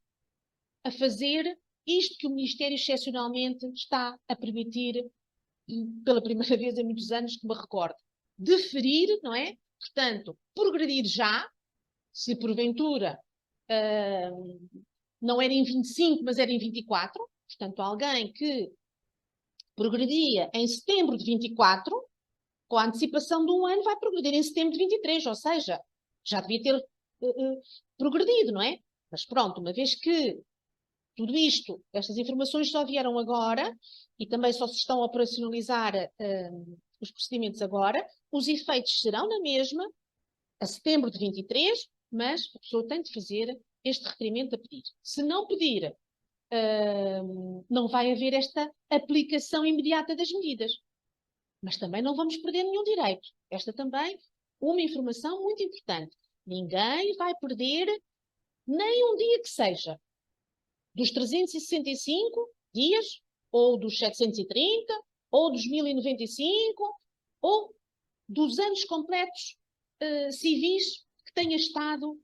a fazer isto que o Ministério excepcionalmente está a permitir pela primeira vez em muitos anos que me recordo. Deferir, não é? Portanto, progredir já, se porventura não era em 25, mas era em 24, portanto, alguém que progredia em setembro de 24, com a antecipação de um ano, vai progredir em setembro de 23, ou seja, já devia ter progredido, não é? Mas pronto, uma vez que tudo isto, estas informações só vieram agora e também só se estão a operacionalizar os procedimentos agora, os efeitos serão na mesma, a setembro de 23, mas a pessoa tem de fazer este requerimento a pedir. Se não pedir, não vai haver esta aplicação imediata das medidas. Mas também não vamos perder nenhum direito. Esta também, uma informação muito importante. Ninguém vai perder nem um dia que seja. Dos 365 dias, ou dos 730, ou dos 1095, ou dos anos completos civis que tenha estado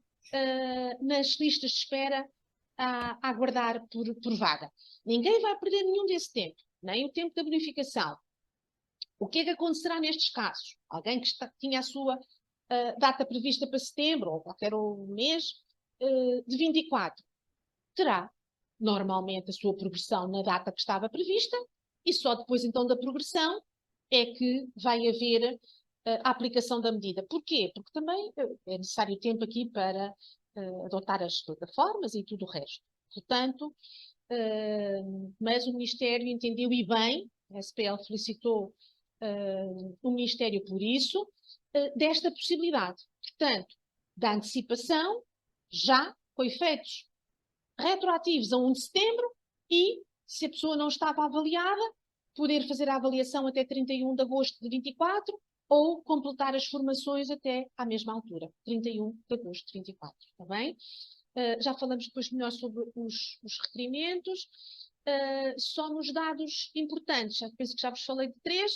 nas listas de espera a aguardar por vaga. Ninguém vai perder nenhum desse tempo, nem o tempo da bonificação. O que é que acontecerá nestes casos? Alguém que tinha a sua data prevista para setembro, ou qualquer mês, de 24, terá normalmente a sua progressão na data que estava prevista e só depois então da progressão é que vai haver a aplicação da medida. Porquê? Porque também é necessário tempo aqui para adotar as plataformas e tudo o resto. Portanto, mas o Ministério entendeu e bem, a SPL felicitou o Ministério por isso, desta possibilidade. Portanto, da antecipação, já com efeitos retroativos a 1 de setembro e, se a pessoa não estava avaliada, poder fazer a avaliação até 31 de agosto de 24 ou completar as formações até à mesma altura, 31 de agosto de 24, está bem? Já falamos depois melhor sobre os requerimentos. Só nos dados importantes, penso que já vos falei de 3,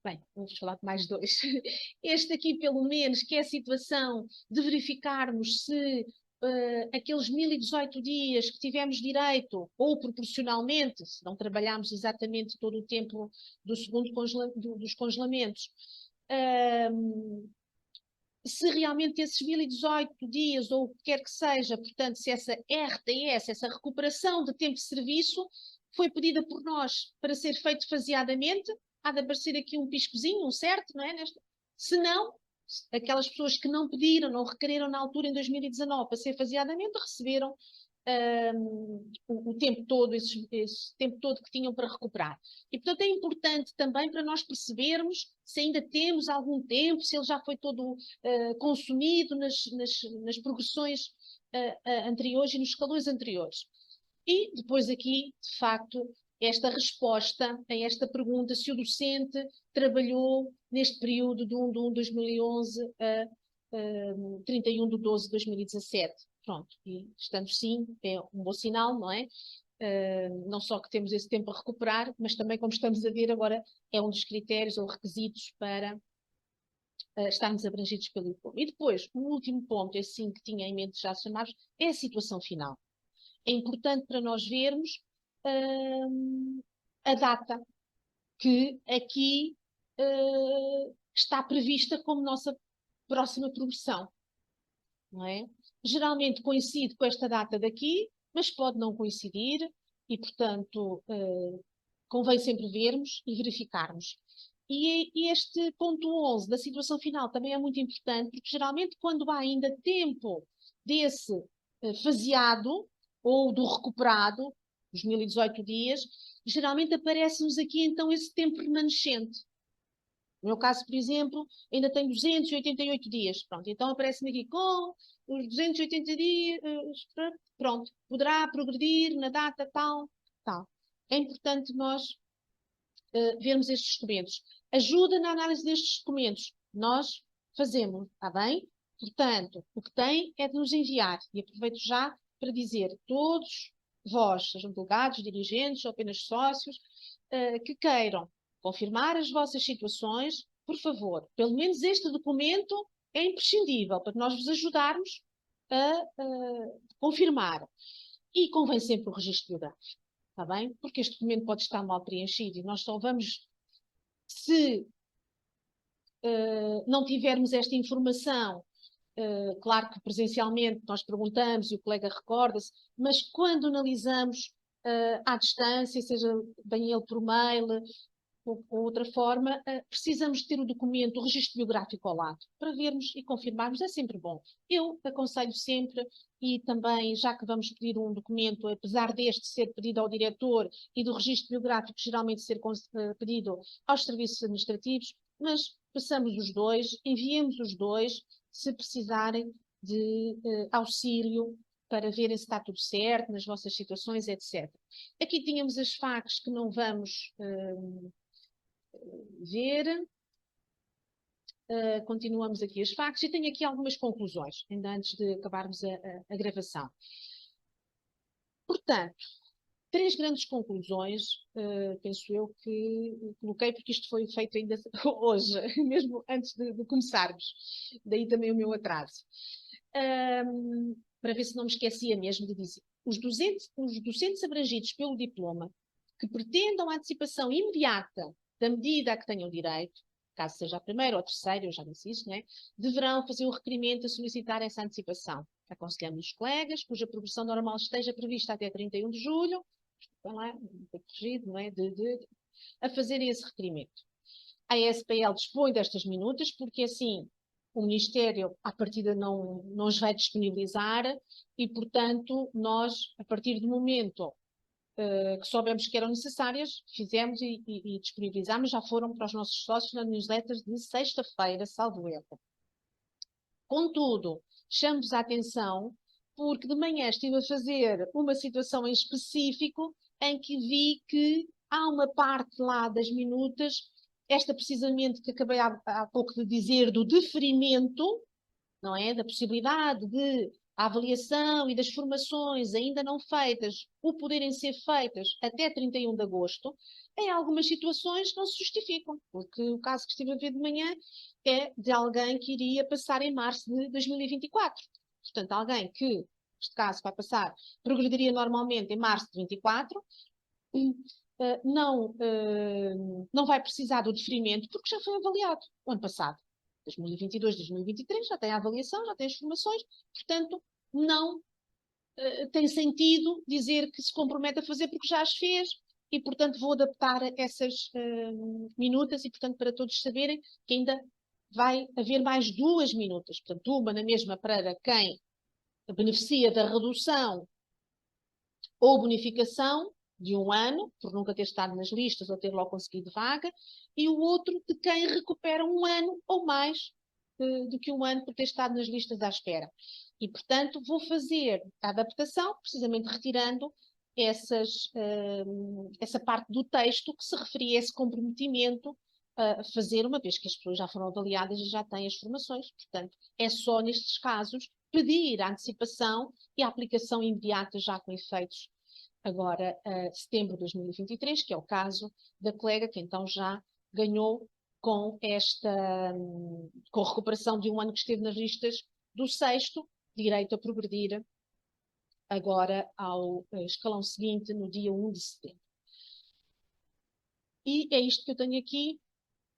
bem, vamos falar de mais 2. Este aqui, pelo menos, que é a situação de verificarmos se aqueles 1018 dias que tivemos direito, ou proporcionalmente, se não trabalharmos exatamente todo o tempo do segundo dos congelamentos, se realmente esses 1018 dias, ou o que quer que seja, portanto, se essa RTS, essa recuperação de tempo de serviço, foi pedida por nós para ser feito faseadamente, há de aparecer aqui um piscozinho, um certo, não é? Se não, aquelas pessoas que não pediram, não requereram na altura em 2019 para ser faseadamente, receberam o tempo todo, esse tempo todo que tinham para recuperar. E, portanto, é importante também para nós percebermos se ainda temos algum tempo, se ele já foi todo consumido nas progressões anteriores e nos escalões anteriores. E depois aqui, de facto, esta resposta a esta pergunta, se o docente trabalhou neste período de 1 de 1 de 2011 a 31 de 12 de 2017. Pronto, e estando sim, é um bom sinal, não é? Não só que temos esse tempo a recuperar, mas também, como estamos a ver agora, é um dos critérios ou requisitos para estarmos abrangidos pelo diploma. E depois, o último ponto, esse sim que tinha em mente já chamados, é a situação final. É importante para nós vermos a data, que aqui está prevista como nossa próxima progressão, não é? Geralmente coincide com esta data daqui, mas pode não coincidir e, portanto, convém sempre vermos e verificarmos. E este ponto 11 da situação final também é muito importante, porque geralmente quando há ainda tempo desse faseado ou do recuperado, os 1018 dias, geralmente aparece-nos aqui então esse tempo remanescente. No meu caso, por exemplo, ainda tenho 288 dias. Pronto, então aparece-me aqui com os 280 dias, pronto, poderá progredir na data tal, tal. É importante nós vermos estes documentos. Ajuda na análise destes documentos. Nós fazemos, está bem? Portanto, o que tem é de nos enviar. E aproveito já para dizer, todos vós, sejam delegados, dirigentes ou apenas sócios, que queiram confirmar as vossas situações, por favor, pelo menos este documento é imprescindível para nós vos ajudarmos a confirmar. E convém sempre o registro biográfico, está bem? Porque este documento pode estar mal preenchido e nós só vamos, se não tivermos esta informação, claro que presencialmente nós perguntamos e o colega recorda-se, mas quando analisamos à distância, seja bem ele por mail ou outra forma, precisamos ter o documento, o registro biográfico ao lado, para vermos e confirmarmos, é sempre bom. Eu aconselho sempre, e também, já que vamos pedir um documento, apesar deste ser pedido ao diretor e do registro biográfico geralmente ser pedido aos serviços administrativos, mas passamos os dois, enviemos os dois, se precisarem de auxílio para verem se está tudo certo nas vossas situações, etc. Aqui tínhamos as FAQs que não vamos ver. Continuamos aqui as FAQs e tenho aqui algumas conclusões, ainda antes de acabarmos a gravação. Portanto, três grandes conclusões, penso eu, que coloquei, porque isto foi feito ainda hoje, mesmo antes de começarmos. Daí também o meu atraso. Para ver se não me esquecia mesmo de dizer. Os docentes abrangidos pelo diploma que pretendam a antecipação imediata da medida a que tenham direito, caso seja a primeira ou a terceira, eu já disse isso, né, deverão fazer o requerimento a solicitar essa antecipação. Aconselhamos os colegas cuja progressão normal esteja prevista até 31 de julho, lá, corrigido, não é, a fazerem esse requerimento. A SPL dispõe destas minutas, porque assim o Ministério, à partida, não os vai disponibilizar e, portanto, nós, a partir do momento que soubemos que eram necessárias, fizemos e disponibilizámos, já foram para os nossos sócios na newsletter de sexta-feira, salvo erro. Contudo, chamo-vos a atenção, porque de manhã estive a fazer uma situação em específico em que vi que há uma parte lá das minutas, esta precisamente que acabei há pouco de dizer, do deferimento, não é? Da possibilidade de a avaliação e das formações ainda não feitas, o poderem ser feitas até 31 de agosto, em algumas situações não se justificam, porque o caso que estive a ver de manhã é de alguém que iria passar em março de 2024. Portanto, alguém que, neste caso, vai passar, progrediria normalmente em março de 24, não vai precisar do deferimento porque já foi avaliado o ano passado. 2022, 2023, já tem a avaliação, já tem as formações, portanto, não tem sentido dizer que se compromete a fazer porque já as fez e, portanto, vou adaptar essas minutas e, portanto, para todos saberem que ainda vai haver mais 2 minutas, portanto, uma na mesma para quem beneficia da redução ou bonificação de 1 ano, por nunca ter estado nas listas ou ter logo conseguido vaga, e o outro de quem recupera 1 ano ou mais do que 1 ano por ter estado nas listas à espera. E, portanto, vou fazer a adaptação, precisamente retirando essa parte do texto que se referia a esse comprometimento a fazer, uma vez que as pessoas já foram avaliadas e já têm as formações. Portanto, é só nestes casos pedir a antecipação e a aplicação imediata já com efeitos agora setembro de 2023, que é o caso da colega que então já ganhou com com a recuperação de 1 ano que esteve nas listas do sexto, direito a progredir agora ao escalão seguinte, no dia 1 de setembro. E é isto que eu tenho aqui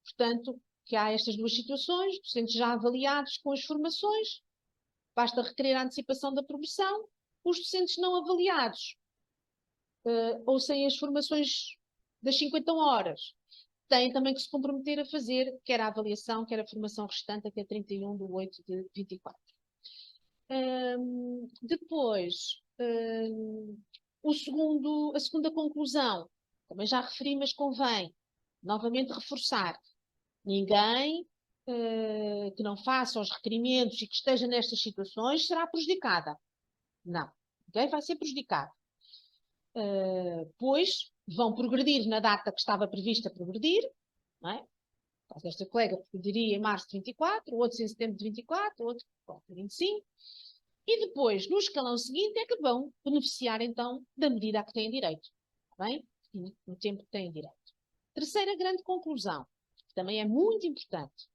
Portanto, que há estas duas situações, docentes já avaliados com as formações, basta requerer a antecipação da promoção, os docentes não avaliados, ou sem as formações das 50 horas, têm também que se comprometer a fazer quer a avaliação, quer a formação restante até 31/8/24. Depois, a segunda conclusão, também já referi, mas convém novamente reforçar. Ninguém que não faça os requerimentos e que esteja nestas situações será prejudicada. Não, ninguém vai ser prejudicado. Pois vão progredir na data que estava prevista progredir, não é? Esta colega progrediria em março de 24, outros em setembro de 24, outro de 25, e depois, no escalão seguinte, é que vão beneficiar, então, da medida a que têm direito. Está bem? E no tempo que têm direito. Terceira grande conclusão, que também é muito importante,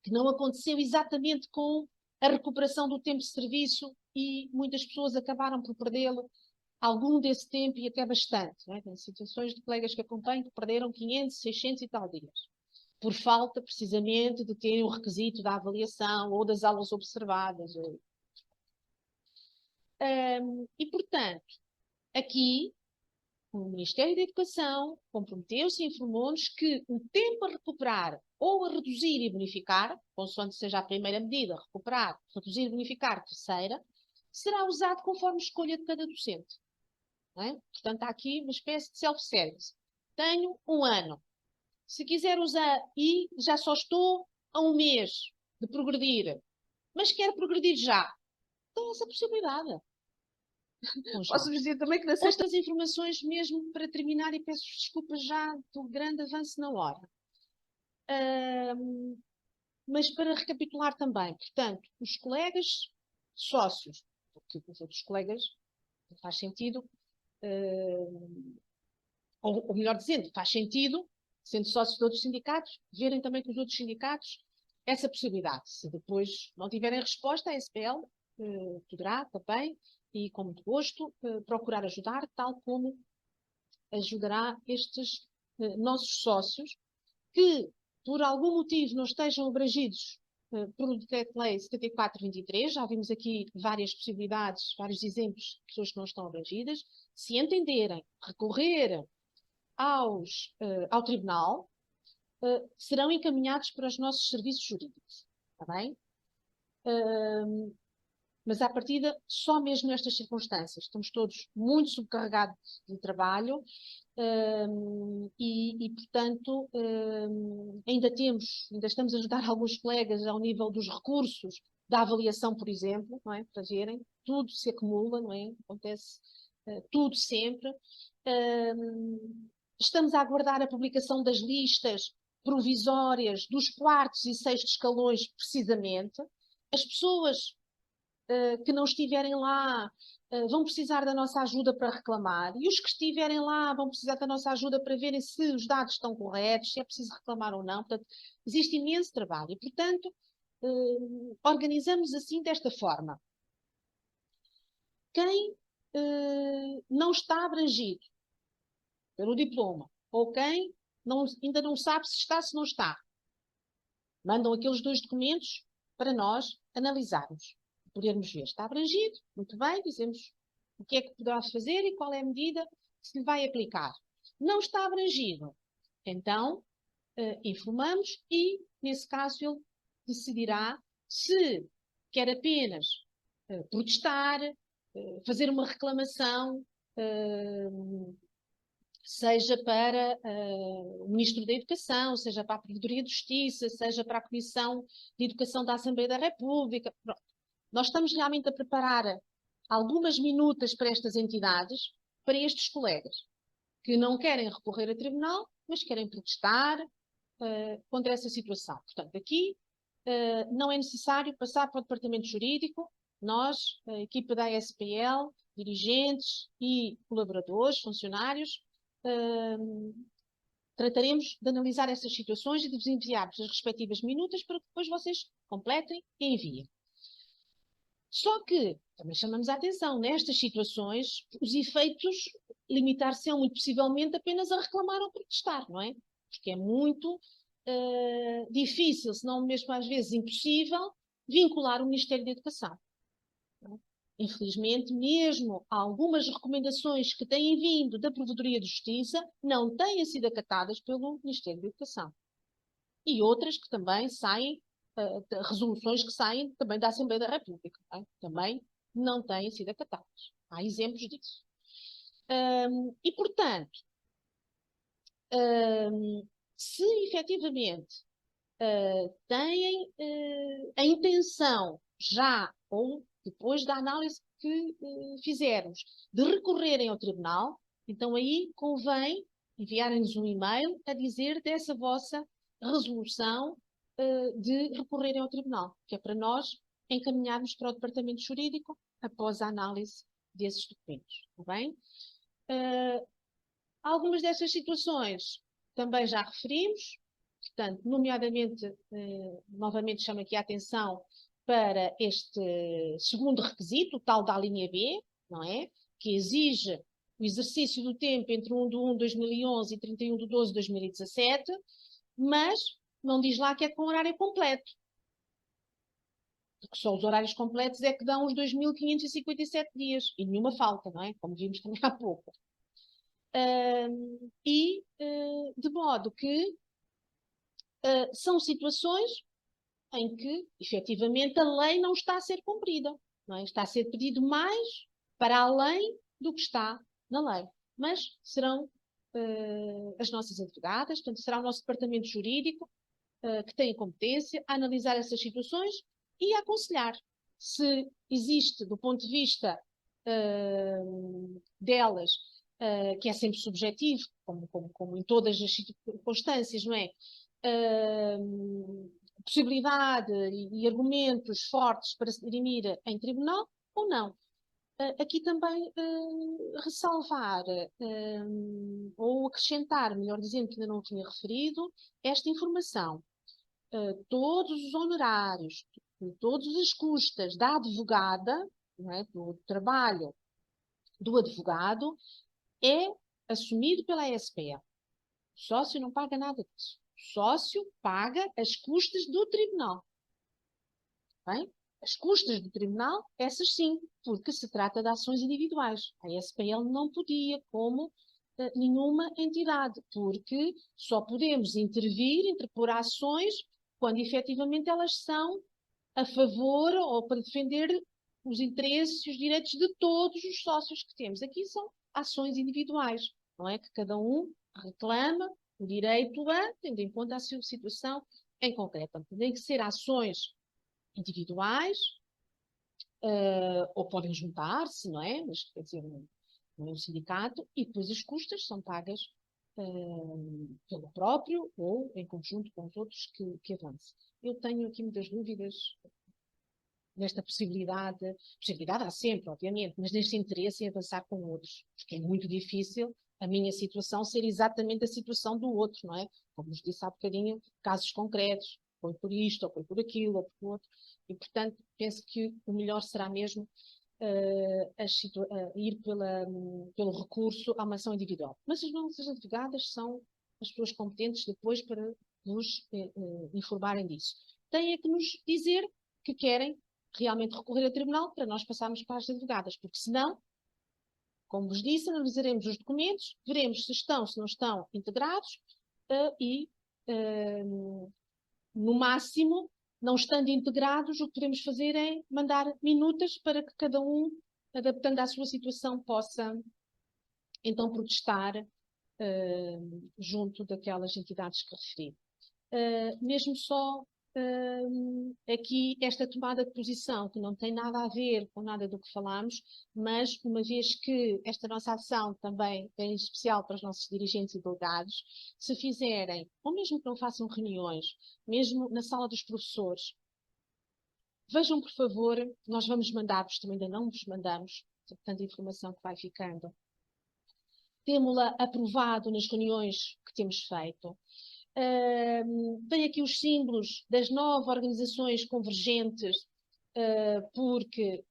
que não aconteceu exatamente com a recuperação do tempo de serviço e muitas pessoas acabaram por perdê-lo algum desse tempo e até bastante. Não é? Tem situações de colegas que acompanho que perderam 500, 600 e tal dias. Por falta, precisamente, de terem o requisito da avaliação ou das aulas observadas. E, portanto, aqui, o Ministério da Educação comprometeu-se e informou-nos que o tempo a recuperar ou a reduzir e bonificar, consoante seja a primeira medida, recuperar, reduzir e bonificar, terceira, será usado conforme escolha de cada docente. Não é? Portanto, há aqui uma espécie de self-service. Tenho um ano. Se quiser usar, e já só estou a um mês de progredir, mas quero progredir já, tem essa possibilidade. Posso dizer também que na sexta... Outras informações mesmo para terminar, e peço desculpas já do grande avanço na hora. Mas para recapitular também, portanto, os colegas sócios, porque os outros colegas não faz sentido, ou melhor dizendo, faz sentido, sendo sócios de outros sindicatos, verem também com os outros sindicatos essa possibilidade. Se depois não tiverem resposta, a SPL poderá também, e com muito gosto, procurar ajudar, tal como ajudará estes nossos sócios que, por algum motivo, não estejam abrangidos pelo Decreto-Lei 74/23. Já vimos aqui várias possibilidades, vários exemplos de pessoas que não estão abrangidas. Se entenderem recorrer ao Tribunal, serão encaminhados para os nossos serviços jurídicos. Está bem? Mas, à partida, só mesmo nestas circunstâncias. Estamos todos muito subcarregados de trabalho portanto, ainda estamos a ajudar alguns colegas ao nível dos recursos da avaliação, por exemplo, não é? Para verem, tudo se acumula, não é? Acontece tudo sempre. Estamos a aguardar a publicação das listas provisórias dos quartos e sextos escalões, precisamente. As pessoas que não estiverem lá vão precisar da nossa ajuda para reclamar, e os que estiverem lá vão precisar da nossa ajuda para verem se os dados estão corretos, se é preciso reclamar ou não. Portanto, existe imenso trabalho e, portanto, organizamos assim desta forma. Quem não está abrangido pelo diploma, ou quem ainda não sabe se está, se não está, mandam aqueles 2 documentos para nós analisarmos. Podermos ver, está abrangido, muito bem, dizemos o que é que poderá fazer e qual é a medida que se lhe vai aplicar. Não está abrangido, então informamos e, nesse caso, ele decidirá se quer apenas protestar, fazer uma reclamação, seja para o Ministro da Educação, seja para a Provedoria de Justiça, seja para a Comissão de Educação da Assembleia da República. Pronto. Nós estamos realmente a preparar algumas minutas para estas entidades, para estes colegas, que não querem recorrer a tribunal, mas querem protestar contra essa situação. Portanto, aqui não é necessário passar para o Departamento Jurídico. Nós, a equipa da SPL, dirigentes e colaboradores, funcionários, trataremos de analisar essas situações e de vos enviar-vos as respectivas minutas para que depois vocês completem e enviem. Só que, também chamamos a atenção, nestas situações, os efeitos limitar-se-ão muito possivelmente apenas a reclamar ou protestar, não é? Porque é muito difícil, se não mesmo às vezes impossível, vincular o Ministério da Educação. Infelizmente, mesmo algumas recomendações que têm vindo da Provedoria de Justiça não têm sido acatadas pelo Ministério da Educação. E outras que também saem, resoluções que saem também da Assembleia da República, também não têm sido acatadas. Há exemplos disso. E, portanto, se efetivamente têm a intenção já, ou depois da análise que fizermos, de recorrerem ao tribunal, então aí convém enviarem-nos um e-mail a dizer dessa vossa resolução de recorrerem ao tribunal, que é para nós encaminharmos para o departamento jurídico após a análise desses documentos. Está bem? Algumas dessas situações também já referimos, portanto, nomeadamente, novamente chamo aqui a atenção para este segundo requisito, o tal da linha B, não é? Que exige o exercício do tempo entre 1 de 1 de 2011 e 31 de 12 de 2017, mas não diz lá que é com horário completo. Porque só os horários completos é que dão os 2.557 dias, e nenhuma falta, não é? Como vimos também há pouco. De modo que são situações em que, efetivamente, a lei não está a ser cumprida. Não é? Está a ser pedido mais para além do que está na lei. Mas serão as nossas advogadas, portanto, será o nosso departamento jurídico que tem competência a analisar essas situações e a aconselhar se existe, do ponto de vista delas, que é sempre subjetivo, como em todas as circunstâncias, não é? Possibilidade e argumentos fortes para se dirimir em tribunal ou não. Aqui também ressalvar ou acrescentar, melhor dizendo, que ainda não tinha referido, esta informação. Todos os honorários, todas as custas da advogada, não é, do trabalho do advogado, é assumido pela SPE. O sócio não paga nada disso. O sócio paga as custas do tribunal. Bem? As custas do tribunal, essas sim, porque se trata de ações individuais. A SPL não podia, como nenhuma entidade, porque só podemos interpor ações, quando efetivamente elas são a favor ou para defender os interesses e os direitos de todos os sócios que temos. Aqui são ações individuais, não é? Que cada um reclama o direito a, tendo em conta a sua situação em concreto. Tem que ser ações individuais, ou podem juntar-se, não é? Mas, quer dizer, não é um sindicato, e depois as custas são pagas pelo próprio ou em conjunto com os outros que avancem. Eu tenho aqui muitas dúvidas nesta possibilidade há sempre, obviamente, mas neste interesse em avançar com outros, porque é muito difícil a minha situação ser exatamente a situação do outro, não é? Como nos disse há bocadinho, casos concretos, foi por isto, ou foi por aquilo, ou por outro, e portanto penso que o melhor será mesmo ir pelo recurso à ação individual. Mas as nossas advogadas são as pessoas competentes depois para nos informarem disso. Têm que nos dizer que querem realmente recorrer ao tribunal para nós passarmos para as advogadas, porque senão, como vos disse, analisaremos os documentos, veremos se estão, se não estão integrados no máximo, não estando integrados, o que podemos fazer é mandar minutas para que cada um, adaptando à sua situação, possa então protestar junto daquelas entidades que referi. Mesmo só aqui esta tomada de posição, que não tem nada a ver com nada do que falámos, mas uma vez que esta nossa ação também é em especial para os nossos dirigentes e delegados, se fizerem, ou mesmo que não façam reuniões, mesmo na sala dos professores, vejam por favor, nós vamos mandar-vos, também ainda não vos mandamos, tanta informação que vai ficando. Temo-la aprovado nas reuniões que temos feito. Tem aqui os símbolos das 9 organizações convergentes, porque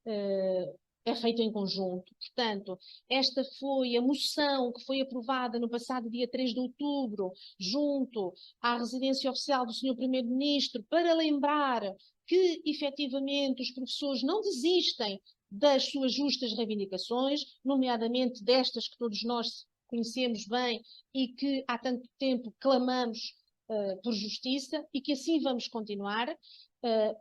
é feito em conjunto. Portanto, esta foi a moção que foi aprovada no passado dia 3 de outubro, junto à residência oficial do Sr. Primeiro-Ministro, para lembrar que, efetivamente, os professores não desistem das suas justas reivindicações, nomeadamente destas que todos nós conhecemos bem e que há tanto tempo clamamos por justiça, e que assim vamos continuar,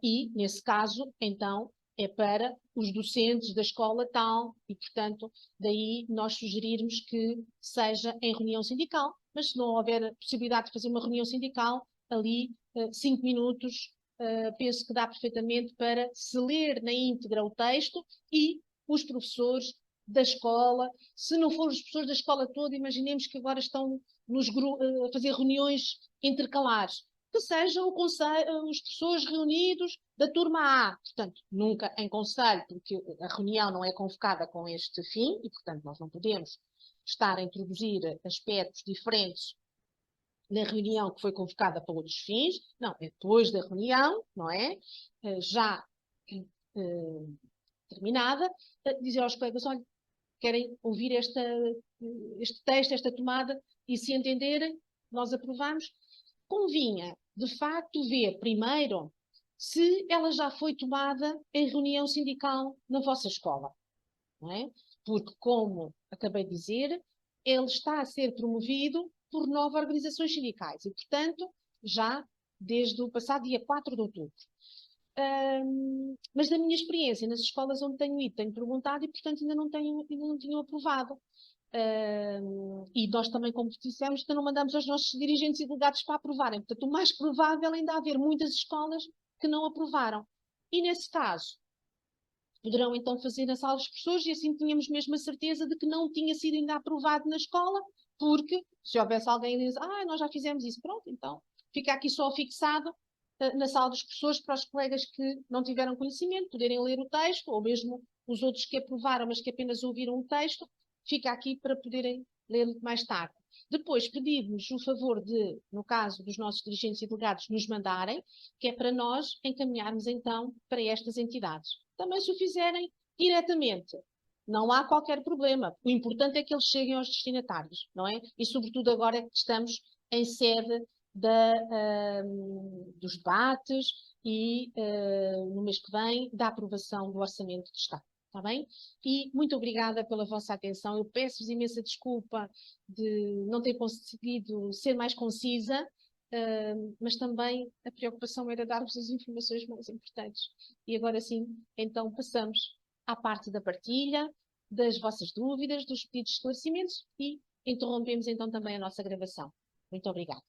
e, nesse caso, então, é para os docentes da escola tal, e, portanto, daí nós sugerirmos que seja em reunião sindical, mas se não houver possibilidade de fazer uma reunião sindical, ali 5 minutos, penso que dá perfeitamente para se ler na íntegra o texto, e os professores da escola, se não for os professores da escola toda, imaginemos que agora estão a fazer reuniões intercalares, que sejam os professores reunidos da turma A, portanto, nunca em conselho, porque a reunião não é convocada com este fim, e, portanto, nós não podemos estar a introduzir aspectos diferentes na reunião que foi convocada para outros fins. Não, é depois da reunião, não é? Já terminada, dizer aos colegas, olha, querem ouvir este texto, esta tomada, e se entenderem, nós aprovamos. Convinha, de facto, ver primeiro se ela já foi tomada em reunião sindical na vossa escola, não é? Porque, como acabei de dizer, ele está a ser promovido por 9 organizações sindicais e, portanto, já desde o passado dia 4 de outubro. Mas da minha experiência, nas escolas onde tenho ido, tenho perguntado e, portanto, ainda não tinham aprovado. E nós também, como dissemos, ainda não mandamos aos nossos dirigentes e delegados para aprovarem. Portanto, o mais provável ainda haver muitas escolas que não aprovaram. E, nesse caso, poderão então fazer na sala dos professores, e assim tínhamos mesmo a certeza de que não tinha sido ainda aprovado na escola, porque se houvesse alguém que diz, nós já fizemos isso, pronto, então fica aqui só fixado na sala dos professores, para os colegas que não tiveram conhecimento poderem ler o texto, ou mesmo os outros que aprovaram, mas que apenas ouviram o texto, fica aqui para poderem ler mais tarde. Depois, pedir-nos o favor de, no caso dos nossos dirigentes e delegados, nos mandarem, que é para nós encaminharmos então para estas entidades. Também se o fizerem diretamente, não há qualquer problema. O importante é que eles cheguem aos destinatários, não é? E sobretudo agora que estamos em sede dos debates e, no mês que vem, da aprovação do Orçamento de Estado. Está bem? E muito obrigada pela vossa atenção. Eu peço-vos imensa desculpa de não ter conseguido ser mais concisa, mas também a preocupação era dar-vos as informações mais importantes. E agora sim, então passamos à parte da partilha, das vossas dúvidas, dos pedidos de esclarecimentos, e interrompemos então também a nossa gravação. Muito obrigada.